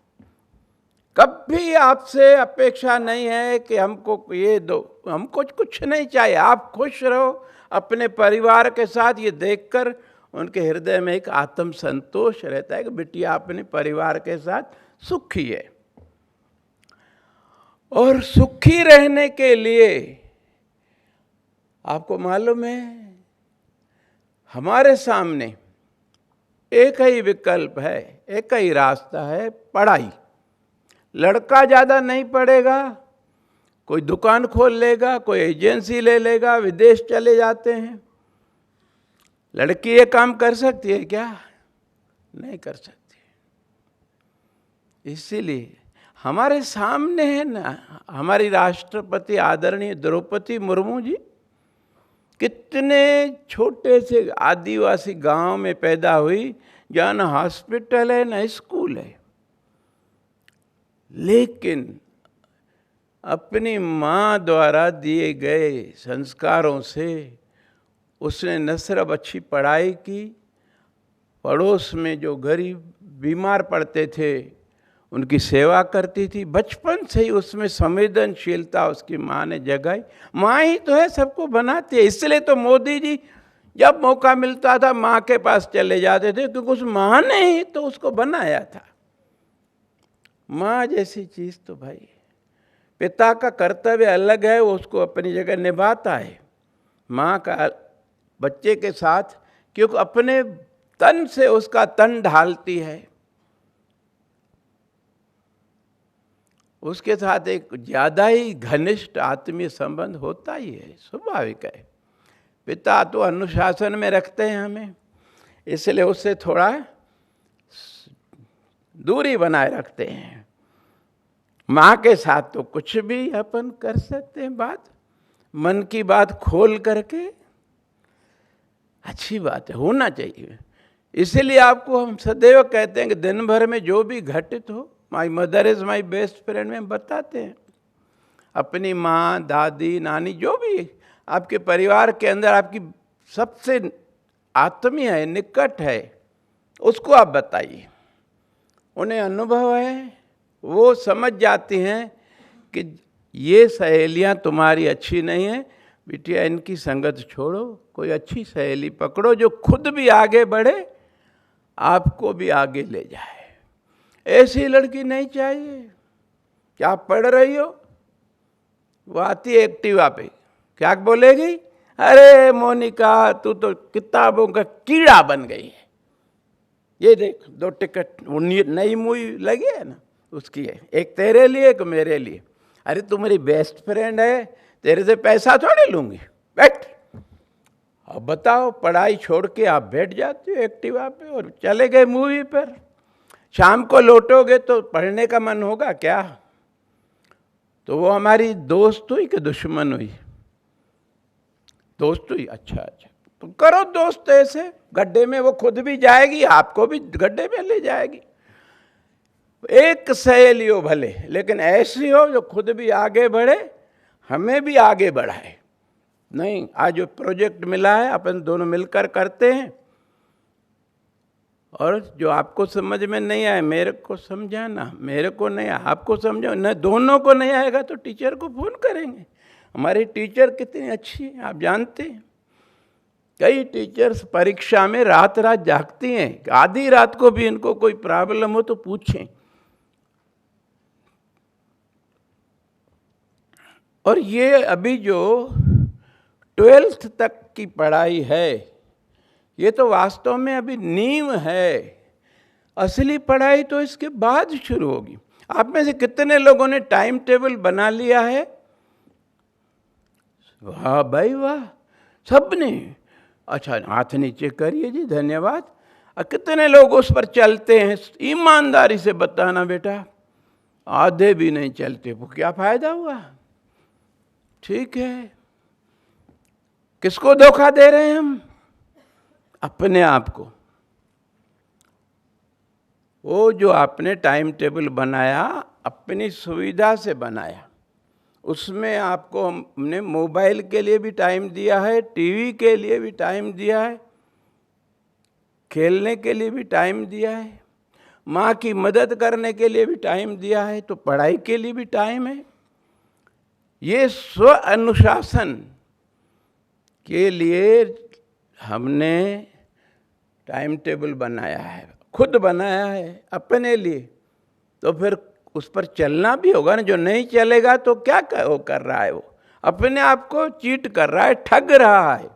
कभी आपसे अपेक्षा नहीं है कि हमको ये दो, हमको कुछ नहीं चाहिए। आप खुश रहो अपने परिवार के साथ। ये देखकर उनके हृदय में एक आत्म संतोष रहता है कि बिटिया अपने परिवार के साथ सुखी है। और सुखी रहने के लिए आपको मालूम है, हमारे सामने एक ही विकल्प है, एक ही रास्ता है, पढ़ाई। लड़का ज़्यादा नहीं पढ़ेगा, कोई दुकान खोल लेगा, कोई एजेंसी ले लेगा, विदेश चले जाते हैं। लड़की ये काम कर सकती है क्या? नहीं कर सकती। इसीलिए हमारे सामने है ना, हमारी राष्ट्रपति आदरणीय द्रौपदी मुर्मू जी, कितने छोटे से आदिवासी गांव में पैदा हुई, जहाँ ना हॉस्पिटल है ना स्कूल है, लेकिन अपनी माँ द्वारा दिए गए संस्कारों से उसने न सिर्फ अच्छी पढ़ाई की, पड़ोस में जो गरीब बीमार पड़ते थे उनकी सेवा करती थी। बचपन से ही उसमें संवेदनशीलता उसकी माँ ने जगाई। माँ ही तो है सबको बनाती है। इसलिए तो मोदी जी जब मौका मिलता था माँ के पास चले जाते थे, क्योंकि उस माँ ने ही तो उसको बनाया था। माँ जैसी चीज़ तो भाई, पिता का कर्तव्य अलग है, वो उसको अपनी जगह निभाता है। माँ का बच्चे के साथ, क्योंकि अपने तन से उसका तन ढालती है, उसके साथ एक ज़्यादा ही घनिष्ठ आत्मीय संबंध होता ही है, स्वाभाविक है। पिता तो अनुशासन में रखते हैं हमें, इसलिए उससे थोड़ा दूरी बनाए रखते हैं। माँ के साथ तो कुछ भी अपन कर सकते हैं, बात मन की बात खोल करके, अच्छी बात है, होना चाहिए। इसीलिए आपको हम सदैव कहते हैं कि दिन भर में जो भी घटित हो, my mother is my best friend में हम बताते हैं। अपनी माँ, दादी, नानी, जो भी आपके परिवार के अंदर आपकी सबसे आत्मीय है, निकट है, उसको आप बताइए। उन्हें अनुभव है, वो समझ जाती हैं कि ये सहेलियाँ तुम्हारी अच्छी नहीं हैं, बिटिया इनकी संगत छोड़ो, कोई अच्छी सहेली पकड़ो जो खुद भी आगे बढ़े, आपको भी आगे ले जाए। ऐसी लड़की नहीं चाहिए। क्या पढ़ रही हो? वो आती है एक्टिवा पे, क्या बोलेगी? अरे मोनिका तू तो किताबों का कीड़ा बन गई है। ये देख 2 टिकट नई मूवी लगी है ना, उसकी है, एक तेरे लिए एक मेरे लिए। अरे तू मेरी बेस्ट फ्रेंड है, तेरे से पैसा थोड़ी लूंगी, बैठ। अब बताओ, पढ़ाई छोड़ के आप बैठ जाते हो एक्टिवा पे और चले गए मूवी पर। शाम को लौटोगे तो पढ़ने का मन होगा क्या? तो वो हमारी दोस्त हुई कि दुश्मन हुई? दोस्त हुई। अच्छा अच्छा, तो करो दोस्त ऐसे, गड्ढे में वो खुद भी जाएगी, आपको भी गड्ढे में ले जाएगी। एक सहेली हो भले, लेकिन ऐसी हो जो खुद भी आगे बढ़े, हमें भी आगे बढ़ाए। नहीं, आज जो प्रोजेक्ट मिला है अपन दोनों मिलकर करते हैं, और जो आपको समझ में नहीं आए मेरे को समझाना, मेरे को नहीं आया आपको समझाओ, न दोनों को नहीं आएगा तो टीचर को फोन करेंगे। हमारी टीचर कितनी अच्छी है आप जानते हैं। कई टीचर्स परीक्षा में रात रात जागती हैं, आधी रात को भी इनको कोई प्रॉब्लम हो तो पूछें। और ये अभी जो 12th तक की पढ़ाई है, ये तो वास्तव में अभी नींव है। असली पढ़ाई तो इसके बाद शुरू होगी। आप में से कितने लोगों ने टाइम टेबल बना लिया है? वाह भाई वाह, सबने। अच्छा, हाथ नीचे करिए जी, धन्यवाद। और कितने लोग उस पर चलते हैं? ईमानदारी से बताना बेटा। आधे भी नहीं चलते, वो क्या फायदा हुआ? ठीक है, किसको धोखा दे रहे हैं हम? अपने आप को। वो जो आपने टाइम टेबल बनाया, अपनी सुविधा से बनाया, उसमें आपको हमने मोबाइल के लिए भी टाइम दिया है, टीवी के लिए भी टाइम दिया है, खेलने के लिए भी टाइम दिया है, माँ की मदद करने के लिए भी टाइम दिया है, तो पढ़ाई के लिए भी टाइम है। ये स्व अनुशासन के लिए हमने टाइम टेबल बनाया है, खुद बनाया है अपने लिए। तो फिर उस पर चलना भी होगा ना। जो नहीं चलेगा तो क्या कर रहा है? वो अपने आप को चीट कर रहा है, ठग रहा है।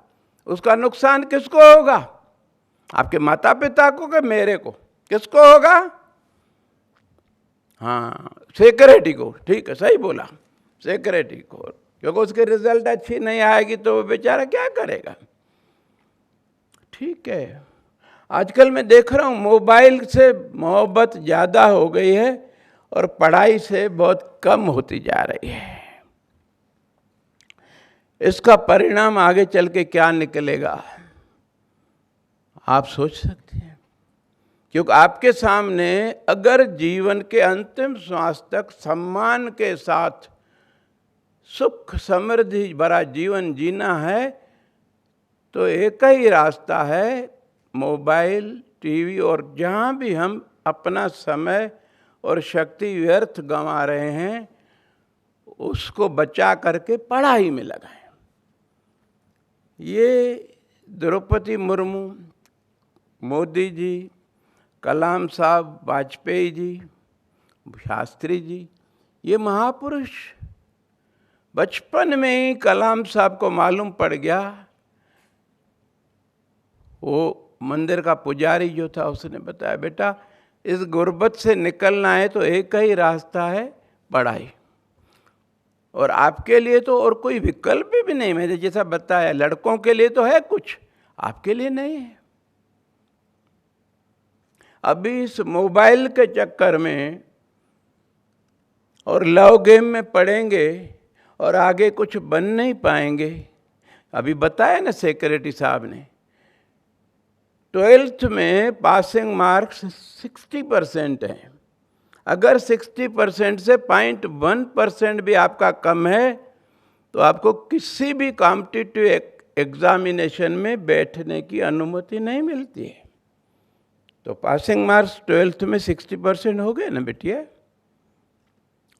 उसका नुकसान किसको होगा? आपके माता पिता को कि मेरे को? किसको होगा? हाँ, सिक्योरिटी को। ठीक है, सही बोला, सिक्योरिटी को। क्योंकि उसकी रिजल्ट अच्छी नहीं आएगी तो वो बेचारा क्या करेगा? ठीक है, आजकल मैं देख रहा हूँ मोबाइल से मोहब्बत ज़्यादा हो गई है और पढ़ाई से बहुत कम होती जा रही है। इसका परिणाम आगे चल के क्या निकलेगा आप सोच सकते हैं। क्योंकि आपके सामने अगर जीवन के अंतिम श्वास तक सम्मान के साथ सुख समृद्धि भरा जीवन जीना है तो एक ही रास्ता है, मोबाइल, टीवी और जहाँ भी हम अपना समय और शक्ति व्यर्थ गंवा रहे हैं उसको बचा करके पढ़ाई में लगाएं। ये द्रौपदी मुर्मू, मोदी जी, कलाम साहब, वाजपेयी जी, शास्त्री जी, ये महापुरुष। बचपन में ही कलाम साहब को मालूम पड़ गया, वो मंदिर का पुजारी जो था उसने बताया, बेटा इस गुर्बत से निकलना है तो एक ही रास्ता है, पढ़ाई। और आपके लिए तो और कोई विकल्प भी नहीं। मैंने जैसा बताया, लड़कों के लिए तो है कुछ, आपके लिए नहीं है। अभी इस मोबाइल के चक्कर में और लव गेम में पड़ेंगे और आगे कुछ बन नहीं पाएंगे। अभी बताया ना सेक्रेटरी साहब ने, 12th में पासिंग मार्क्स 60% हैं। अगर 60% से 0.1% भी आपका कम है तो आपको किसी भी कॉम्पिटिटिव एग्जामिनेशन में बैठने की अनुमति नहीं मिलती है। तो पासिंग मार्क्स 12th में 60% हो गए ना बेटिया।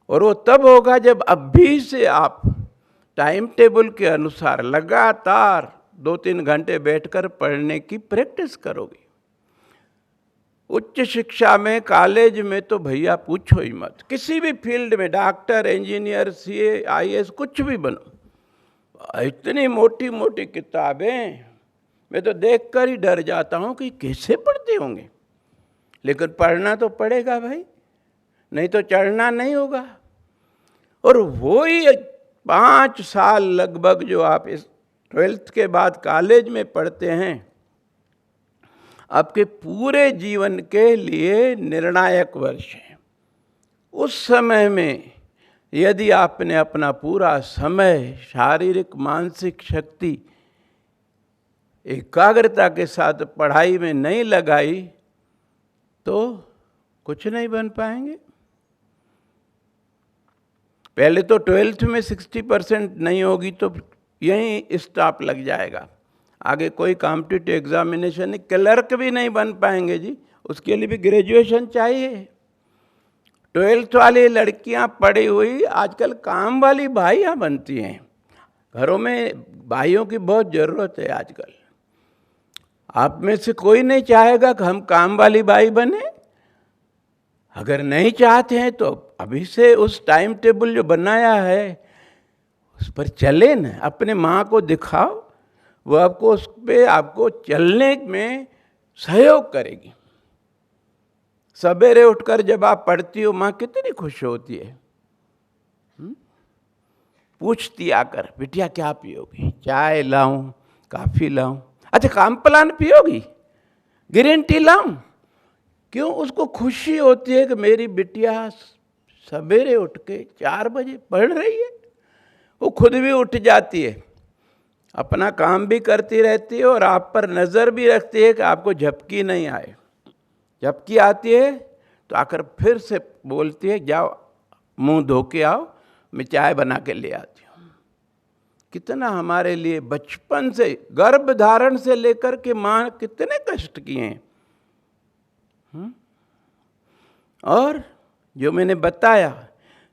और वो तब होगा जब अभी से आप टाइम टेबल के अनुसार लगातार 2-3 घंटे बैठकर पढ़ने की प्रैक्टिस करोगे। उच्च शिक्षा में, कॉलेज में तो भैया पूछो ही मत। किसी भी फील्ड में, डॉक्टर, इंजीनियर, सीए, आईएएस, कुछ भी बनो, इतनी मोटी मोटी किताबें, मैं तो देखकर ही डर जाता हूँ कि कैसे पढ़ते होंगे। लेकिन पढ़ना तो पड़ेगा भाई, नहीं तो चढ़ना नहीं होगा। और वही 5 साल लगभग जो आप इस 12th के बाद कॉलेज में पढ़ते हैं, आपके पूरे जीवन के लिए निर्णायक वर्ष है। उस समय में यदि आपने अपना पूरा समय, शारीरिक मानसिक शक्ति एकाग्रता के साथ पढ़ाई में नहीं लगाई तो कुछ नहीं बन पाएंगे। पहले तो 12th में 60% नहीं होगी तो यहीं स्टॉप लग जाएगा, आगे कोई कॉम्पिटिटिव एग्जामिनेशन नहीं, क्लर्क भी नहीं बन पाएंगे जी, उसके लिए भी ग्रेजुएशन चाहिए। 12th वाली लड़कियां पढ़ी हुई आजकल काम वाली भाइयां बनती हैं। घरों में भाइयों की बहुत ज़रूरत है आजकल। आप में से कोई नहीं चाहेगा कि हम काम वाली बाई बने? अगर नहीं चाहते हैं तो अभी से उस टाइम टेबल जो बनाया है उस पर चले न, अपने माँ को दिखाओ, वो आपको उस पर आपको चलने में सहयोग करेगी। सवेरे उठकर जब आप पढ़ती हो, माँ कितनी खुश होती है, पूछती आकर, बिटिया क्या पियोगी, चाय लाऊं, कॉफी लाऊं, अच्छा कॉम्प्लान पियोगी, ग्रीन टी लाऊं? क्यों? उसको खुशी होती है कि मेरी बिटिया सवेरे उठ के 4 बजे पढ़ रही है। वो खुद भी उठ जाती है, अपना काम भी करती रहती है और आप पर नज़र भी रखती है कि आपको झपकी नहीं आए। झपकी आती है तो आकर फिर से बोलती है, जाओ मुंह धो के आओ, मैं चाय बना के ले आती हूँ। कितना हमारे लिए बचपन से, गर्भ धारण से लेकर के माँ कितने कष्ट किए हैं। और जो मैंने बताया,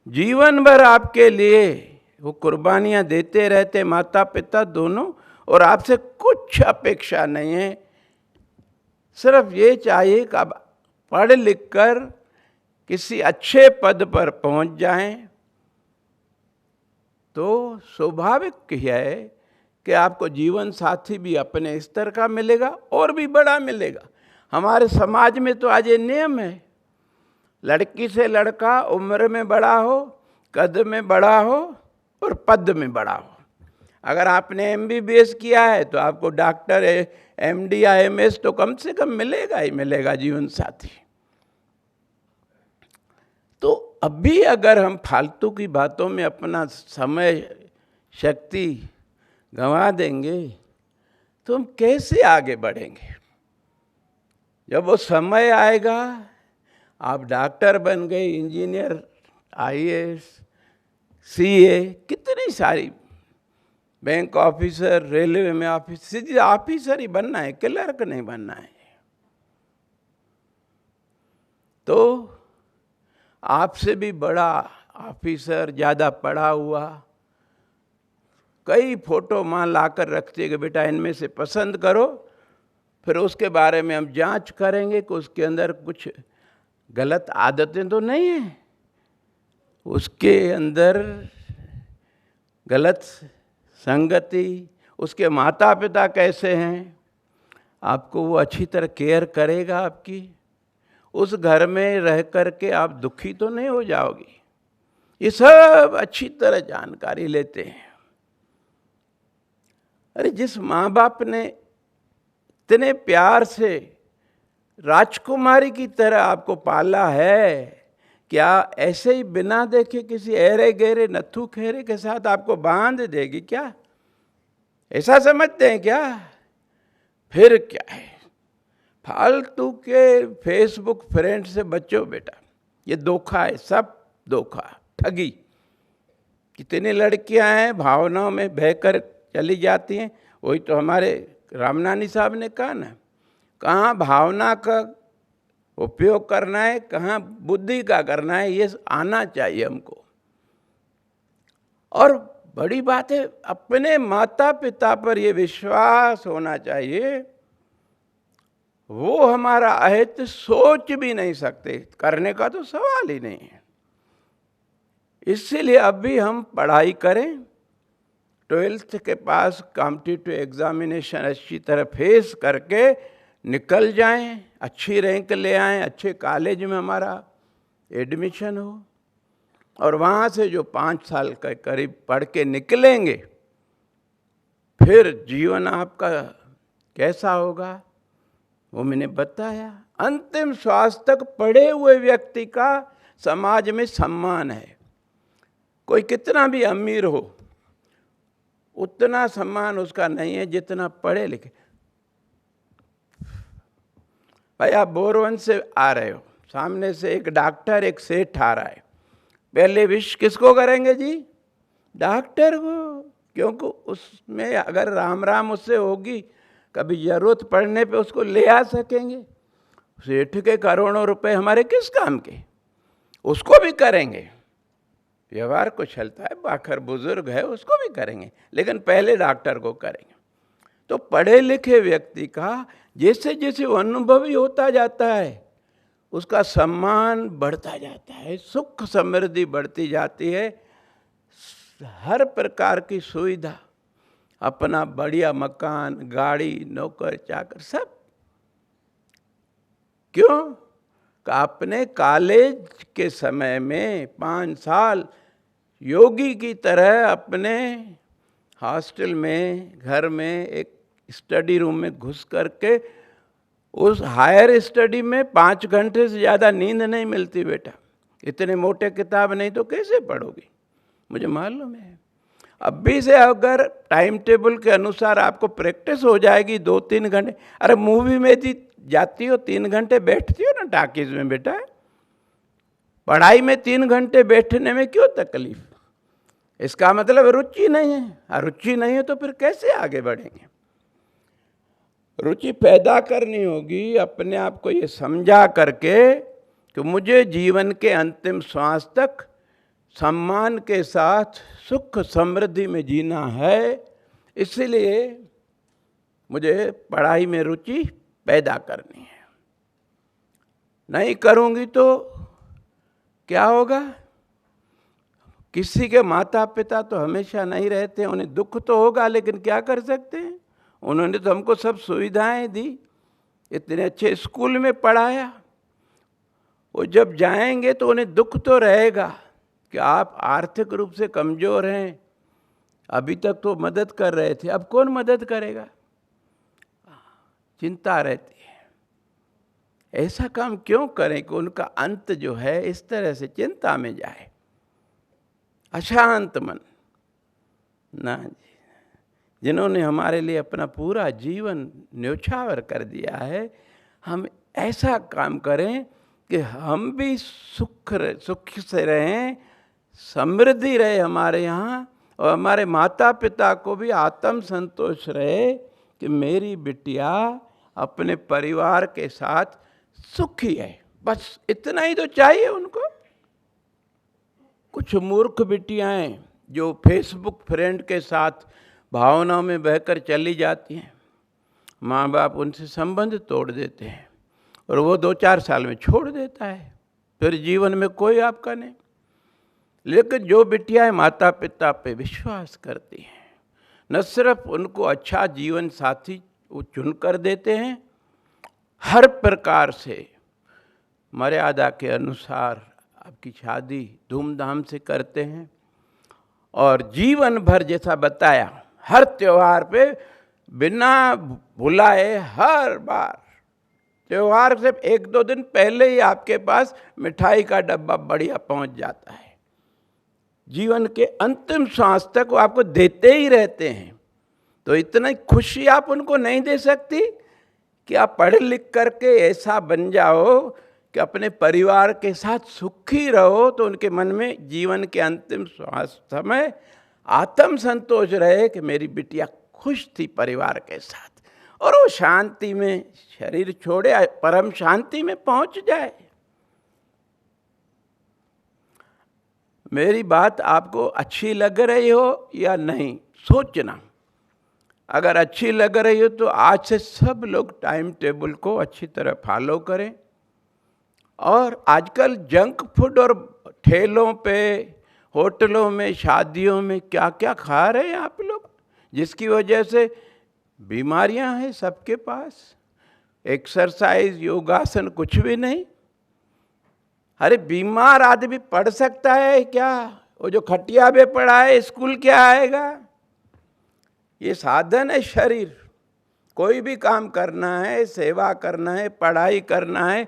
जीवन भर आपके लिए वो कुर्बानियाँ देते रहते माता पिता दोनों, और आपसे कुछ अपेक्षा नहीं है। सिर्फ ये चाहिए कि आप पढ़ लिख कर किसी अच्छे पद पर पहुंच जाएं, तो स्वाभाविक ही है कि आपको जीवन साथी भी अपने स्तर का मिलेगा और भी बड़ा मिलेगा। हमारे समाज में तो आज ये नियम है, लड़की से लड़का उम्र में बड़ा हो, कद में बड़ा हो और पद में बड़ा हो। अगर आपने MBBS किया है तो आपको डॉक्टर, MD या MS तो कम से कम मिलेगा ही मिलेगा जीवन साथी। तो अभी अगर हम फालतू की बातों में अपना समय शक्ति गंवा देंगे तो हम कैसे आगे बढ़ेंगे? जब वो समय आएगा, आप डॉक्टर बन गए, इंजीनियर, IAS, CA, कितनी सारी, बैंक ऑफिसर, रेलवे में सीधे ऑफिसर ही बनना है, क्लर्क नहीं बनना है। तो आपसे भी बड़ा ऑफिसर, ज़्यादा पढ़ा हुआ, कई फोटो माँ लाकर रखती है कि बेटा इनमें से पसंद करो, फिर उसके बारे में हम जांच करेंगे कि उसके अंदर कुछ गलत आदतें तो नहीं हैं, उसके अंदर गलत संगति, उसके माता पिता कैसे हैं, आपको वो अच्छी तरह केयर करेगा आपकी। उस घर में रह कर के आप दुखी तो नहीं हो जाओगी। ये सब अच्छी तरह जानकारी लेते हैं। अरे जिस माँ बाप ने इतने प्यार से राजकुमारी की तरह आपको पाला है, क्या ऐसे ही बिना देखे किसी ऐरे गहरे नथु खेरे के साथ आपको बांध देगी क्या? ऐसा समझते हैं क्या? फिर क्या है, फालतू के फेसबुक फ्रेंड से बचो बेटा, ये धोखा है, सब धोखा, ठगी। कितनी लड़कियां हैं भावनाओं में बहकर चली जाती हैं। वही तो हमारे रामनानी साहब ने कहा ना, कहाँ भावना का उपयोग करना है, कहाँ बुद्धि का करना है, ये आना चाहिए हमको। और बड़ी बात है, अपने माता पिता पर ये विश्वास होना चाहिए, वो हमारा अहित सोच भी नहीं सकते, करने का तो सवाल ही नहीं है। इसीलिए अभी हम पढ़ाई करें, 12th के पास कॉम्पिटिटिव एग्जामिनेशन अच्छी तरह फेस करके निकल जाएं, अच्छी रैंक ले आएं, अच्छे कॉलेज में हमारा एडमिशन हो, और वहाँ से जो 5 साल के करीब पढ़ के निकलेंगे, फिर जीवन आपका कैसा होगा वो मैंने बताया। अंतिम श्वास तक पढ़े हुए व्यक्ति का समाज में सम्मान है। कोई कितना भी अमीर हो, उतना सम्मान उसका नहीं है जितना पढ़े लिखे। भाई आप बोरवन से आ रहे हो, सामने से एक डॉक्टर एक सेठ आ रहा है, पहले विश किसको करेंगे जी? डॉक्टर को, क्योंकि उसमें अगर राम राम उससे होगी, कभी जरूरत पड़ने पे उसको ले आ सकेंगे। सेठ के करोड़ों रुपए हमारे किस काम के? उसको भी करेंगे, व्यवहार को चलता है, आखिर बुजुर्ग है उसको भी करेंगे, लेकिन पहले डॉक्टर को करेंगे। तो पढ़े लिखे व्यक्ति का जैसे जैसे वो अनुभवी होता जाता है, उसका सम्मान बढ़ता जाता है, सुख समृद्धि बढ़ती जाती है, हर प्रकार की सुविधा, अपना बढ़िया मकान, गाड़ी, नौकर चाकर सब। क्यों? अपने कॉलेज के समय में 5 साल योगी की तरह अपने हॉस्टल में, घर में, एक स्टडी रूम में घुस करके, उस हायर स्टडी में 5 घंटे से ज़्यादा नींद नहीं मिलती बेटा। इतने मोटे किताब नहीं तो कैसे पढ़ोगी, मुझे मालूम है। अभी से अगर टाइम टेबल के अनुसार आपको प्रैक्टिस हो जाएगी 2-3 घंटे, अरे मूवी में भी जाती हो 3 घंटे बैठती हो ना टाकीज में बेटा, पढ़ाई में 3 घंटे बैठने में क्यों तकलीफ? इसका मतलब रुचि नहीं है। रुचि नहीं है तो फिर कैसे आगे बढ़ेंगे? रुचि पैदा करनी होगी, अपने आप को ये समझा करके कि मुझे जीवन के अंतिम श्वास तक सम्मान के साथ सुख समृद्धि में जीना है, इसलिए मुझे पढ़ाई में रुचि पैदा करनी है। नहीं करूँगी तो क्या होगा? किसी के माता पिता तो हमेशा नहीं रहते, उन्हें दुख तो होगा, लेकिन क्या कर सकते हैं? उन्होंने तो हमको सब सुविधाएं दी, इतने अच्छे स्कूल में पढ़ाया। वो जब जाएंगे तो उन्हें दुख तो रहेगा कि आप आर्थिक रूप से कमज़ोर हैं, अभी तक तो मदद कर रहे थे, अब कौन मदद करेगा? चिंता रहती है। ऐसा काम क्यों करें कि उनका अंत जो है इस तरह से चिंता में जाए, अशांत मन ना जी। जिन्होंने हमारे लिए अपना पूरा जीवन न्योछावर कर दिया है, हम ऐसा काम करें कि हम भी सुख से रहें, समृद्धि रहे हमारे यहाँ, और हमारे माता पिता को भी आत्म संतोष रहे कि मेरी बिटिया अपने परिवार के साथ सुखी है। बस इतना ही तो चाहिए उनको। कुछ मूर्ख बिटियाएं जो फेसबुक फ्रेंड के साथ भावनाओं में बहकर चली जाती हैं, माँ बाप उनसे संबंध तोड़ देते हैं और वो 2-4 साल में छोड़ देता है, फिर जीवन में कोई आपका नहीं। लेकिन जो बिटियाएं माता पिता पे विश्वास करती हैं, न सिर्फ उनको अच्छा जीवन साथी वो चुन कर देते हैं, हर प्रकार से मर्यादा के अनुसार आपकी शादी धूमधाम से करते हैं, और जीवन भर जैसा बताया हर त्योहार पे बिना भुलाए, हर बार त्योहार से 1-2 दिन पहले ही आपके पास मिठाई का डब्बा बढ़िया पहुंच जाता है। जीवन के अंतिम सांस तक वो आपको देते ही रहते हैं। तो इतना खुशी आप उनको नहीं दे सकती कि आप पढ़ लिख करके ऐसा बन जाओ कि अपने परिवार के साथ सुखी रहो, तो उनके मन में जीवन के अंतिम श्वास समय आत्म संतोष रहे कि मेरी बिटिया खुश थी परिवार के साथ, और वो शांति में शरीर छोड़े परम शांति में पहुंच जाए। मेरी बात आपको अच्छी लग रही हो या नहीं, सोचना। अगर अच्छी लग रही हो तो आज से सब लोग टाइम टेबल को अच्छी तरह फॉलो करें। और आजकल जंक फूड और ठेलों पे, होटलों में, शादियों में क्या क्या खा रहे हैं आप लोग, जिसकी वजह से बीमारियां हैं सबके पास। एक्सरसाइज, योगासन कुछ भी नहीं। अरे बीमार आदमी पढ़ सकता है क्या? वो जो खटिया पे पड़ा है, स्कूल क्या आएगा? ये साधन है शरीर। कोई भी काम करना है, सेवा करना है, पढ़ाई करना है,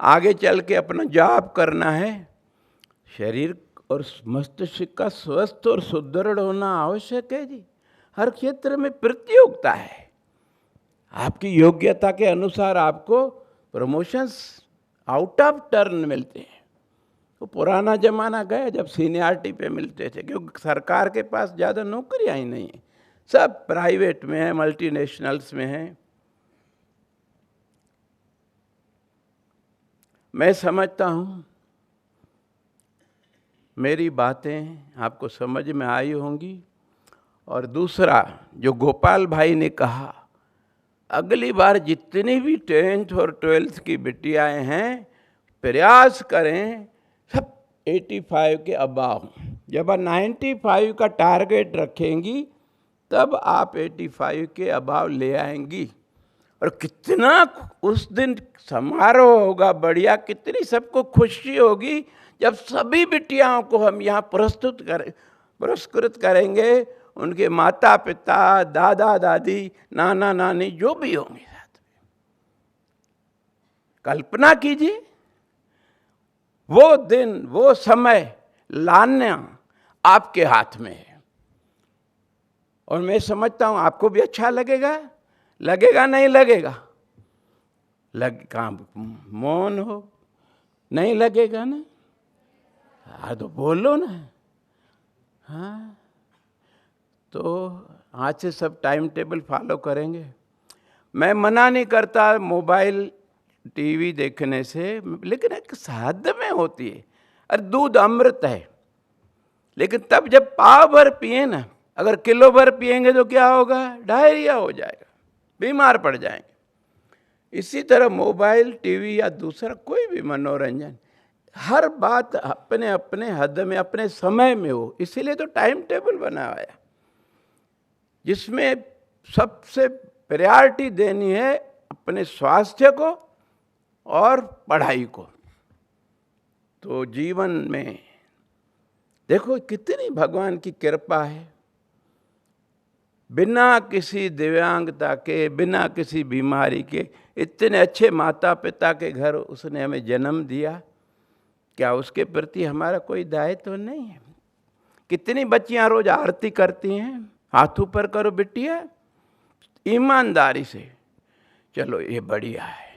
आगे चल के अपना जॉब करना है, शरीर और मस्तिष्क का स्वस्थ और सुदृढ़ होना आवश्यक है जी। हर क्षेत्र में प्रतियोगिता है। आपकी योग्यता के अनुसार आपको प्रमोशंस आउट ऑफ टर्न मिलते हैं। वो पुराना जमाना गया जब सीनियरिटी पे मिलते थे, क्योंकि सरकार के पास ज़्यादा नौकरियां ही नहीं हैं, सब प्राइवेट में है, मल्टीनेशनल्स में हैं। मैं समझता हूँ मेरी बातें आपको समझ में आई होंगी। और दूसरा जो गोपाल भाई ने कहा, अगली बार जितनी भी 10th और 12th की बिटियाएँ हैं, प्रयास करें सब 85 के अबाव। जब आप 95 का टारगेट रखेंगी तब आप 85 के अबाव ले आएंगी। और कितना उस दिन समारोह होगा बढ़िया, कितनी सबको खुशी होगी जब सभी बिटियाओं को हम यहाँ पुरस्कृत करेंगे। उनके माता पिता, दादा दादी, नाना नानी जो भी होंगे साथ में। कल्पना कीजिए वो दिन, वो समय लाना आपके हाथ में है। और मैं समझता हूँ आपको भी अच्छा लगेगा। लगेगा नहीं लगेगा? मौन हो, नहीं लगेगा ना? हाँ तो बोलो ना। हाँ तो आज से सब टाइम टेबल फॉलो करेंगे। मैं मना नहीं करता मोबाइल टीवी देखने से, लेकिन एक हद में होती है। अरे दूध अमृत है, लेकिन तब जब पाव भर पिए ना, अगर किलो भर पिएंगे तो क्या होगा? डायरिया हो जाएगा, बीमार पड़ जाएंगे। इसी तरह मोबाइल, टीवी या दूसरा कोई भी मनोरंजन, हर बात अपने अपने हद में, अपने समय में हो। इसीलिए तो टाइम टेबल बनाया, जिसमें सबसे प्रायोरिटी देनी है अपने स्वास्थ्य को और पढ़ाई को। तो जीवन में देखो कितनी भगवान की कृपा है। बिना किसी दिव्यांगता के, बिना किसी बीमारी के, इतने अच्छे माता पिता के घर उसने हमें जन्म दिया। क्या उसके प्रति हमारा कोई दायित्व तो नहीं है? कितनी बच्चियां रोज आरती करती हैं, हाथ ऊपर करो बिटिया, ईमानदारी से। चलो ये बढ़िया है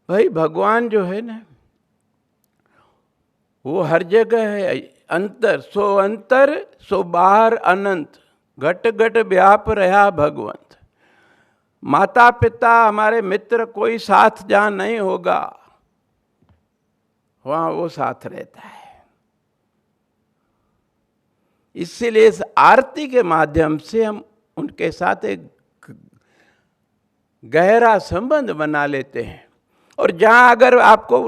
भाई। भगवान जो है ना, वो हर जगह है। अंतर सो बाहर अनंत, घट घट व्याप रहा भगवंत। माता पिता, हमारे मित्र, कोई साथ जहाँ नहीं होगा वहाँ वो साथ रहता है। इसीलिए इस आरती के माध्यम से हम उनके साथ एक गहरा संबंध बना लेते हैं। और जहाँ अगर आपको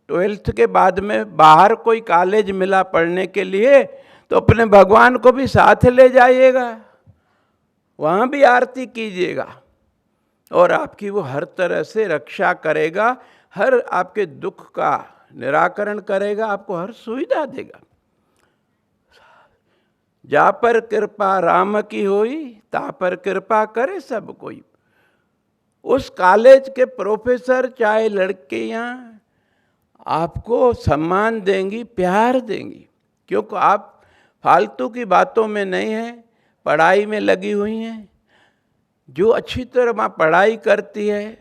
12th के बाद में बाहर कोई कॉलेज मिला पढ़ने के लिए, तो अपने भगवान को भी साथ ले जाइएगा, वहाँ भी आरती कीजिएगा, और आपकी वो हर तरह से रक्षा करेगा, हर आपके दुख का निराकरण करेगा, आपको हर सुविधा देगा। जा पर कृपा राम की होई, ता पर कृपा करे सब कोई। उस कॉलेज के प्रोफेसर चाहे लड़कियां आपको सम्मान देंगी, प्यार देंगी, क्योंकि आप फालतू की बातों में नहीं हैं, पढ़ाई में लगी हुई हैं। जो अच्छी तरह पढ़ाई करती है,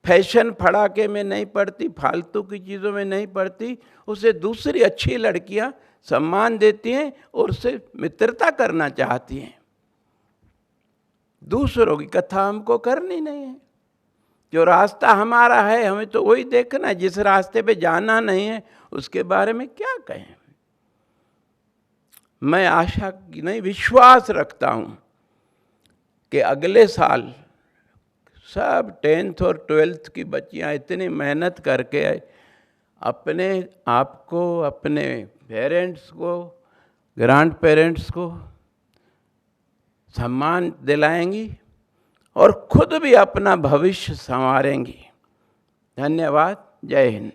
फैशन फड़ाके में नहीं पढ़ती, फालतू की चीज़ों में नहीं पढ़ती, उसे दूसरी अच्छी लड़कियां सम्मान देती हैं और उससे मित्रता करना चाहती हैं। दूसरों की कथा हमको करनी नहीं है। जो रास्ता हमारा है हमें तो वही देखना है। जिस रास्ते पे जाना नहीं है उसके बारे में क्या कहें। मैं आशा की नहीं, विश्वास रखता हूँ कि अगले साल सब 10th और 12th की बच्चियाँ इतनी मेहनत करके अपने आप को, अपने पेरेंट्स को, ग्रैंड पेरेंट्स को सम्मान दिलाएंगी और खुद भी अपना भविष्य संवारेंगी। धन्यवाद। जय Hind.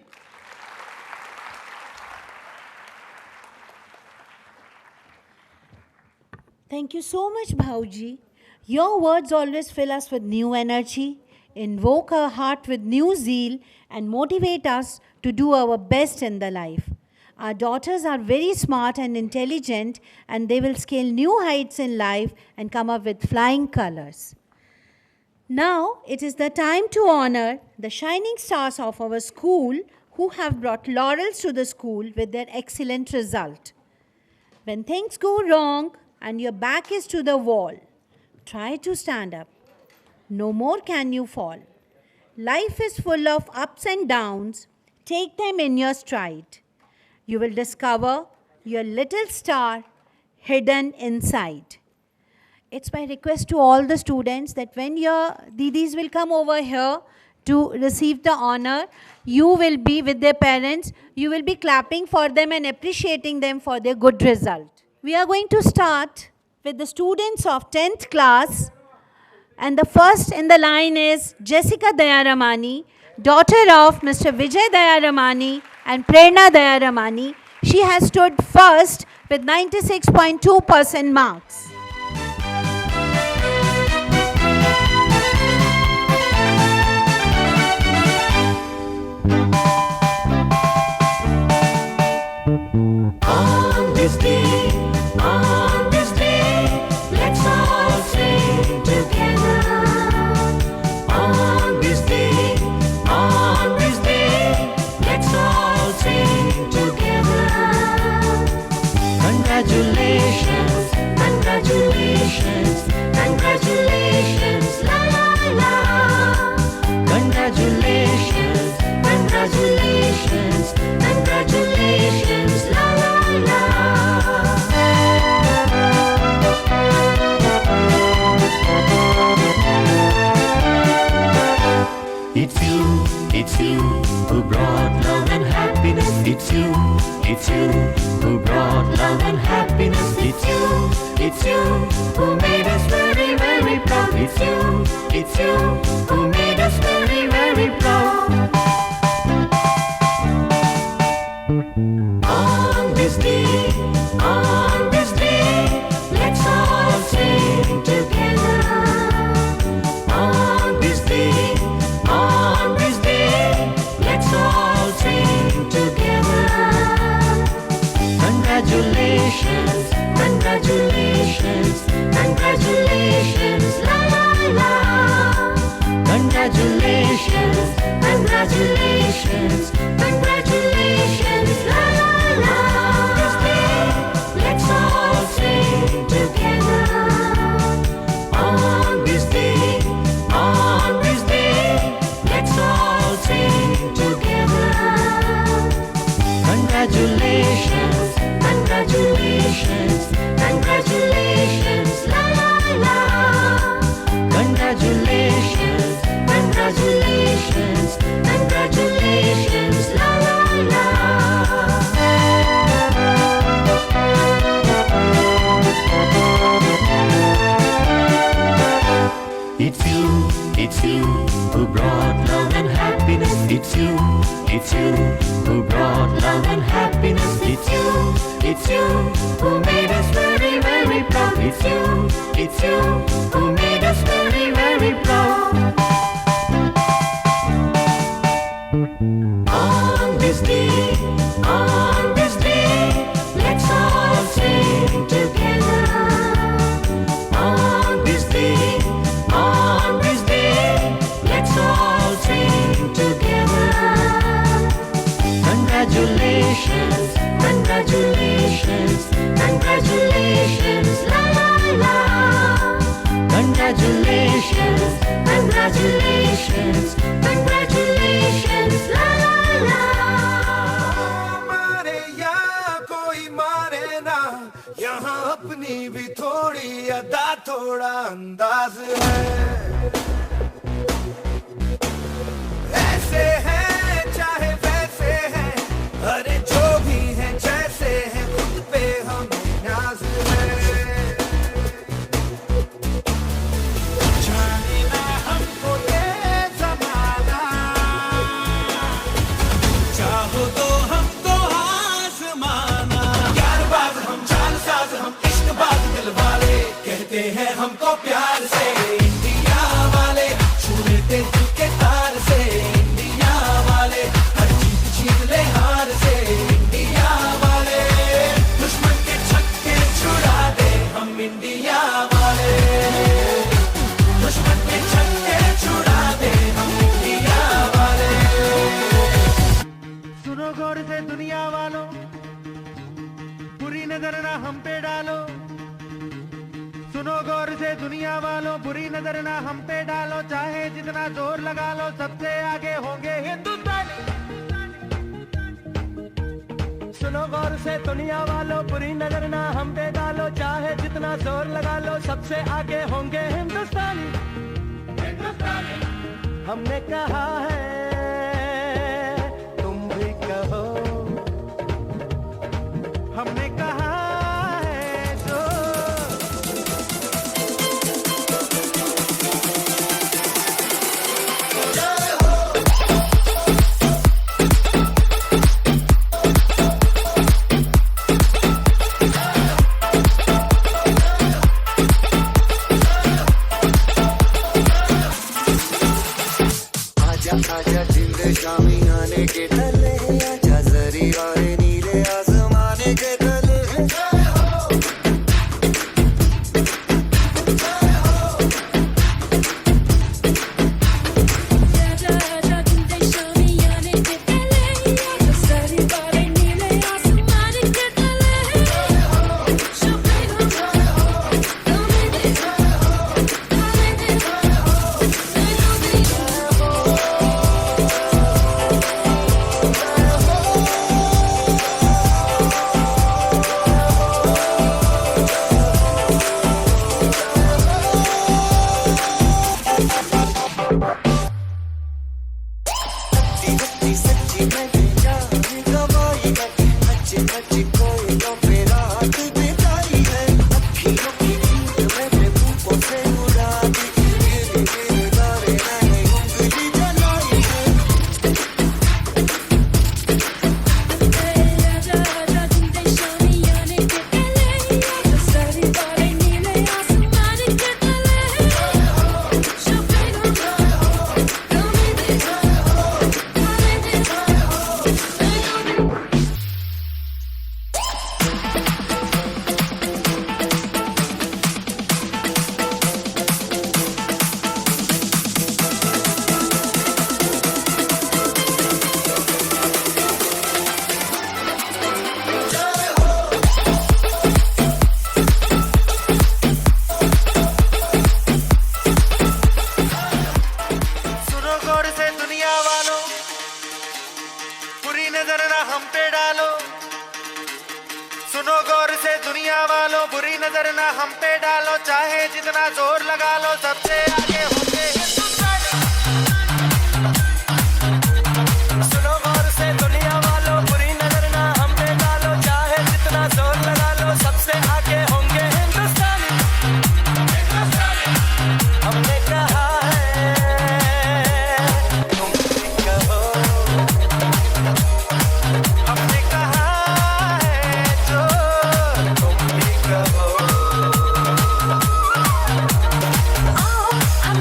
Thank you so much, Bhauji. Your words always fill us with new energy, invoke our heart with new zeal, and motivate us to do our best in the life. Our daughters are very smart and intelligent, and they will scale new heights in life and come up with flying colors. Now it is the time to honor the shining stars of our school who have brought laurels to the school with their excellent result. When things go wrong and your back is to the wall, try to stand up. No more can you fall. Life is full of ups and downs. Take them in your stride. You will discover your little star hidden inside. It's my request to all the students that when your Didis will come over here to receive the honor, you will be with their parents, you will be clapping for them and appreciating them for their good result. We are going to start with the students of 10th class, and the first in the line is Jessica Dayaramani, daughter of Mr. Vijay Dayaramani and Prerna Dayaramani. She has stood first with 96.2% marks. On this day, let's all sing together. On this day, let's all sing together. Congratulations, congratulations, congratulations, la la la. Congratulations, congratulations, congratulations, la la la. It's you who brought love and happiness. It's you who brought love and happiness. It's you who made us very, very proud. It's you who made us very, very proud. On this day, let's all sing together. On this day, let's all sing together. Congratulations, congratulations, congratulations, la la la. Congratulations, congratulations, congratulations, la la la. This day, let's all sing together. On this day, let's all sing together. Congratulations, congratulations, congratulations, la la la. Congratulations, congratulations, congratulations, la la la. It's you who brought love and happiness. It's you who brought love and happiness. It's you who made us very, very proud. It's you who made us very, very proud. On this day, let's all sing together. On this day, let's all sing together. Congratulations, congratulations, congratulations, la la la. Congratulations, congratulations, congratulations, la la la. मारे या कोई मारे ना यहाँ थोड़ा अंदाज है, ऐसे हैं चाहे वैसे हैं, अरे जो भी हैं जैसे हैं, खुद पे हमें नाज है। जाने ना हमको ये ज़माना, चाहो तो हमको आज़माना। यारबाज़ हम, जालसाज़ हम, इश्क़बाज़ दिल वाले, कहते हैं हमको प्यार से इंडिया वाले, छू लेते दिल के तार से इंडिया वाले, हर जीत जीत ले हार से इंडिया वाले, दुश्मन के छक्के छुड़ा दे हम इंडिया वाले, दुश्मन के छक्के छुड़ा दे हम इंडिया वाले। सुनो गौर से दुनिया वालों, बुरी नजर ना हम पे डालो। सुनो गौर से दुनिया वालों, बुरी नजर ना हम पे डालो, चाहे जितना जोर लगा लो, सबसे आगे होंगे हिंदुस्तानी। सुनो गौर से दुनिया वालों, बुरी नजर ना हम पे डालो, चाहे जितना जोर लगा लो, सबसे आगे होंगे हिंदुस्तानी। हमने कहा है तुम भी कहो, हमने कहा है जो। आजा आजा जिंदे शामी आने के तले, आजा जरी वाले नीले आसमाने के तले। सच्ची मैं जान गवाई है, अच्छी अच्छी कोई तो फिर रात बिताई है, अखियों की नींद मैंने फूकों से उड़ा दी, गिरे गिरे तारे मैंने उंगली जलाई है। सुनो गौर से दुनिया वालों, बुरी नजर ना हम पे डालो। सुनो गौर से दुनिया वालों, बुरी नजर ना हम पे डालो, चाहे जितना जोर लगा लो, सबसे आगे होंगे हिंदुस्तानी। सुनो गौर से दुनिया वालों, बुरी नजर ना हम पे डालो, चाहे जितना जोर लगा लो, सबसे आगे होंगे हिंदुस्तानी। हमने कहा तुम भी कहो, हमने कहा है जो तुम भी कहो। Oh, I'm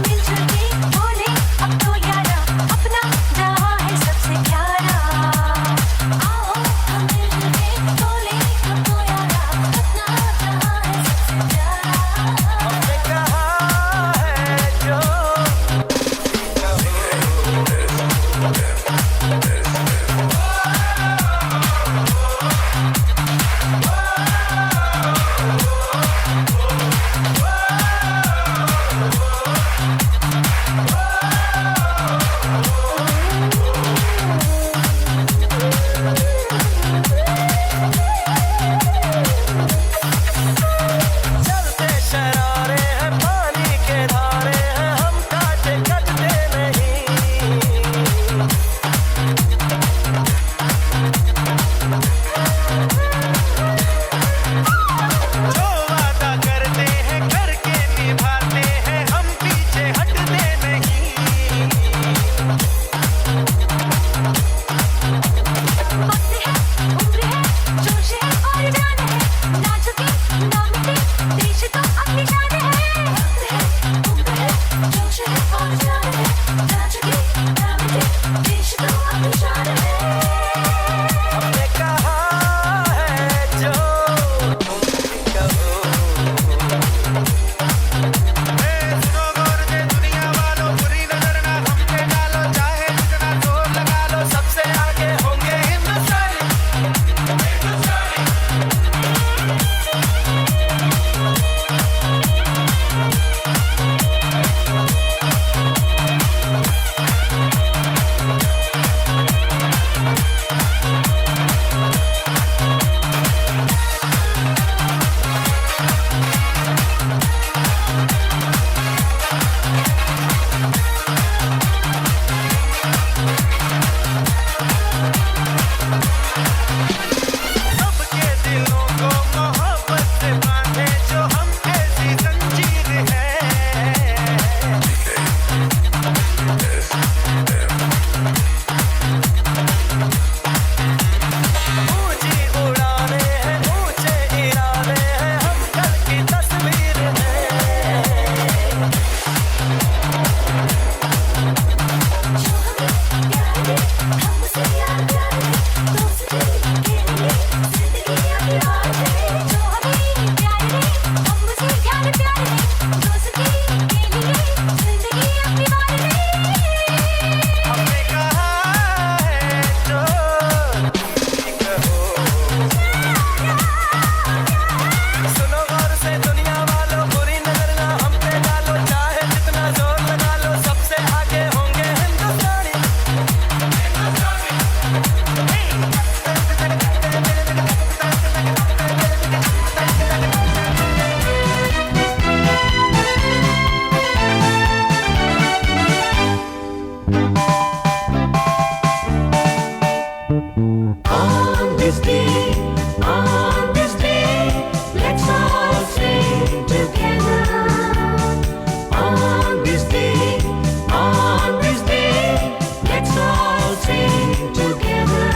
together.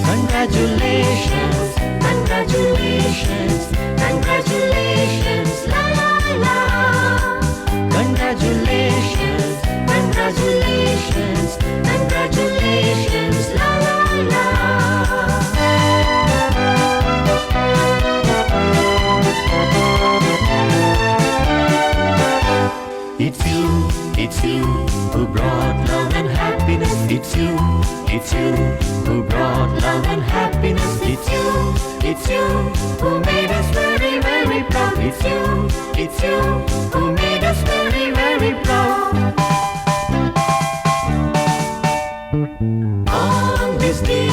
Congratulations, congratulations, congratulations, la la la. Congratulations, congratulations, congratulations, la la la. It's you who brought love and happiness. It's you who brought love and happiness. It's you who made us very, very proud. It's you who made us very, very proud. On this day,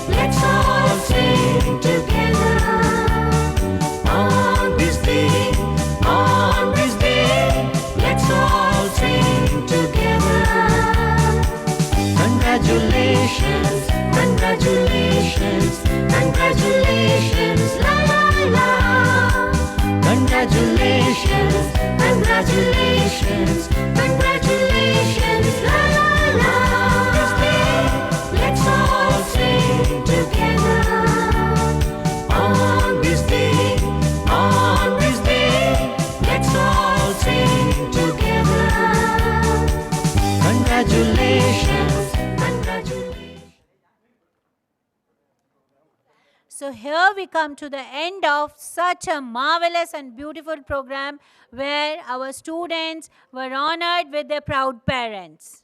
let's all sing together. On this day, let's all sing together. Congratulations, congratulations, congratulations, la la la. Congratulations, congratulations, congratulations, la la la. This day, let's all sing together. On this day, let's all sing together. Congratulations, congratulations. So here we come to the end of such a marvelous and beautiful program where our students were honored with their proud parents.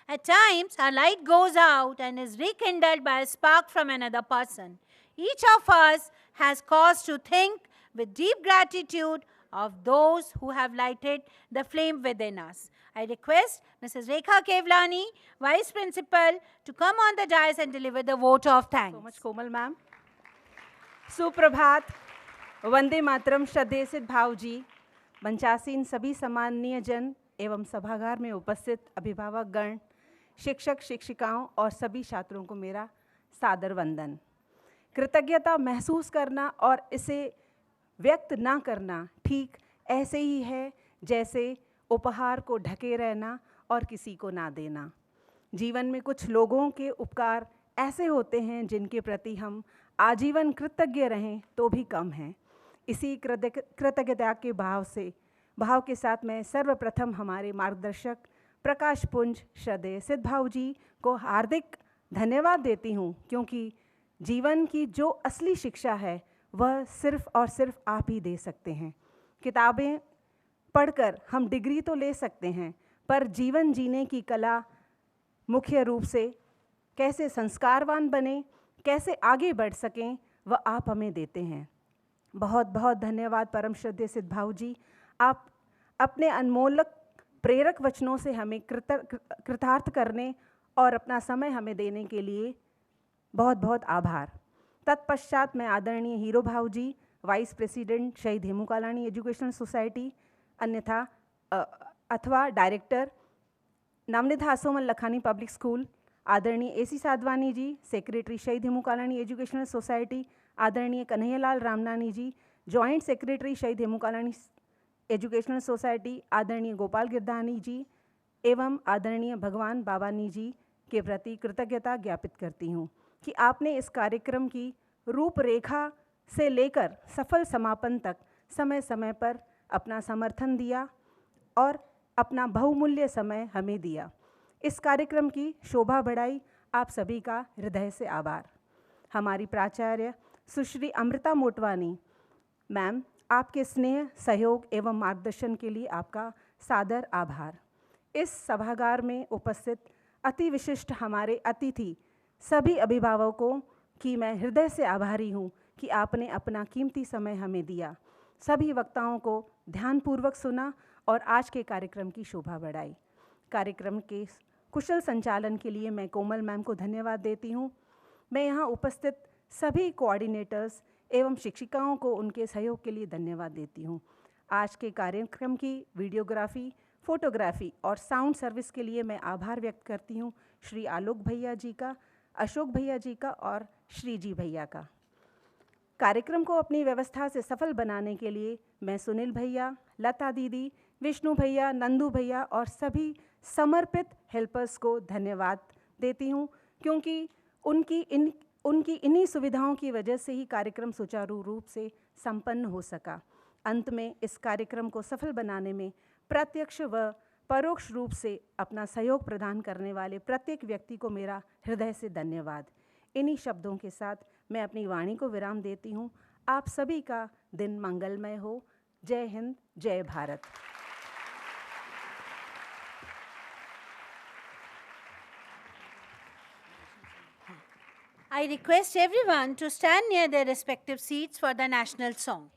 At times, our light goes out and is rekindled by a spark from another person. Each of us has cause to think with deep gratitude of those who have lighted the flame within us. I request Mrs. Rekha Kevlani, Vice Principal, to come on the dais and deliver the vote of thanks. So much, Komal ma'am. सुप्रभात, वंदे मातरम, श्रद्धेय सिद्ध भाव जी, मंचासीन सभी सम्माननीय जन एवं सभागार में उपस्थित अभिभावक गण, शिक्षक शिक्षिकाओं और सभी छात्रों को मेरा सादर वंदन। कृतज्ञता महसूस करना और इसे व्यक्त ना करना ठीक ऐसे ही है जैसे उपहार को ढके रहना और किसी को ना देना। जीवन में कुछ लोगों के उपकार ऐसे होते हैं जिनके प्रति हम आजीवन कृतज्ञ रहें तो भी कम हैं। इसी कृतज्ञता के भाव के साथ मैं सर्वप्रथम हमारे मार्गदर्शक प्रकाश पुंज श्रद्धेय सिद्ध भाव जी को हार्दिक धन्यवाद देती हूँ, क्योंकि जीवन की जो असली शिक्षा है वह सिर्फ़ और सिर्फ आप ही दे सकते हैं। किताबें पढ़कर हम डिग्री तो ले सकते हैं, पर जीवन जीने की कला मुख्य रूप से कैसे संस्कारवान बने, कैसे आगे बढ़ सकें, वह आप हमें देते हैं। बहुत बहुत धन्यवाद परम श्रद्धेय सिद्ध भाव जी, आप अपने अनमोल प्रेरक वचनों से हमें कृतार्थ करने और अपना समय हमें देने के लिए बहुत बहुत आभार। तत्पश्चात मैं आदरणीय हीरो भाव जी, वाइस प्रेसिडेंट शहीद हेमू कालाणी एजुकेशनल सोसाइटी अथवा डायरेक्टर नवनिध आसोमन लखानी पब्लिक स्कूल, आदरणीय AC साधवानी जी, सेक्रेटरी शहीद हेमू कालाणी एजुकेशनल सोसाइटी, आदरणीय कन्हैयालाल रामनानी जी, जॉइंट सेक्रेटरी शहीद हेमू कालाणी एजुकेशनल सोसाइटी, आदरणीय गोपाल गिरधानी जी एवं आदरणीय भगवान बाबानी जी के प्रति कृतज्ञता ज्ञापित करती हूँ कि आपने इस कार्यक्रम की रूपरेखा से लेकर सफल समापन तक समय समय पर अपना समर्थन दिया और अपना बहुमूल्य समय हमें दिया। इस कार्यक्रम की शोभा बढ़ाई, आप सभी का हृदय से आभार। हमारी प्राचार्य सुश्री अमृता मोटवानी मैम, आपके स्नेह, सहयोग एवं मार्गदर्शन के लिए आपका सादर आभार। इस सभागार में उपस्थित अति विशिष्ट हमारे अतिथि सभी अभिभावकों की मैं हृदय से आभारी हूँ कि आपने अपना कीमती समय हमें दिया, सभी वक्ताओं को ध्यानपूर्वक सुना और आज के कार्यक्रम की शोभा बढ़ाई। कार्यक्रम के कुशल संचालन के लिए मैं कोमल मैम को धन्यवाद देती हूँ। मैं यहाँ उपस्थित सभी कोऑर्डिनेटर्स एवं शिक्षिकाओं को उनके सहयोग के लिए धन्यवाद देती हूँ। आज के कार्यक्रम की वीडियोग्राफी, फोटोग्राफी और साउंड सर्विस के लिए मैं आभार व्यक्त करती हूँ श्री आलोक भैया जी का, अशोक भैया जी का और श्री जी भैया का। कार्यक्रम को अपनी व्यवस्था से सफल बनाने के लिए मैं सुनील भैया, लता दीदी, विष्णु भैया, नंदू भैया और सभी समर्पित हेल्पर्स को धन्यवाद देती हूँ, क्योंकि उनकी इन्हीं सुविधाओं की वजह से ही कार्यक्रम सुचारू रूप से संपन्न हो सका। अंत में इस कार्यक्रम को सफल बनाने में प्रत्यक्ष व परोक्ष रूप से अपना सहयोग प्रदान करने वाले प्रत्येक व्यक्ति को मेरा हृदय से धन्यवाद। इन्हीं शब्दों के साथ मैं अपनी वाणी को विराम देती हूँ। आप सभी का दिन मंगलमय हो। जय हिंद, जय Bharat. I request everyone to stand near their respective seats for the national song.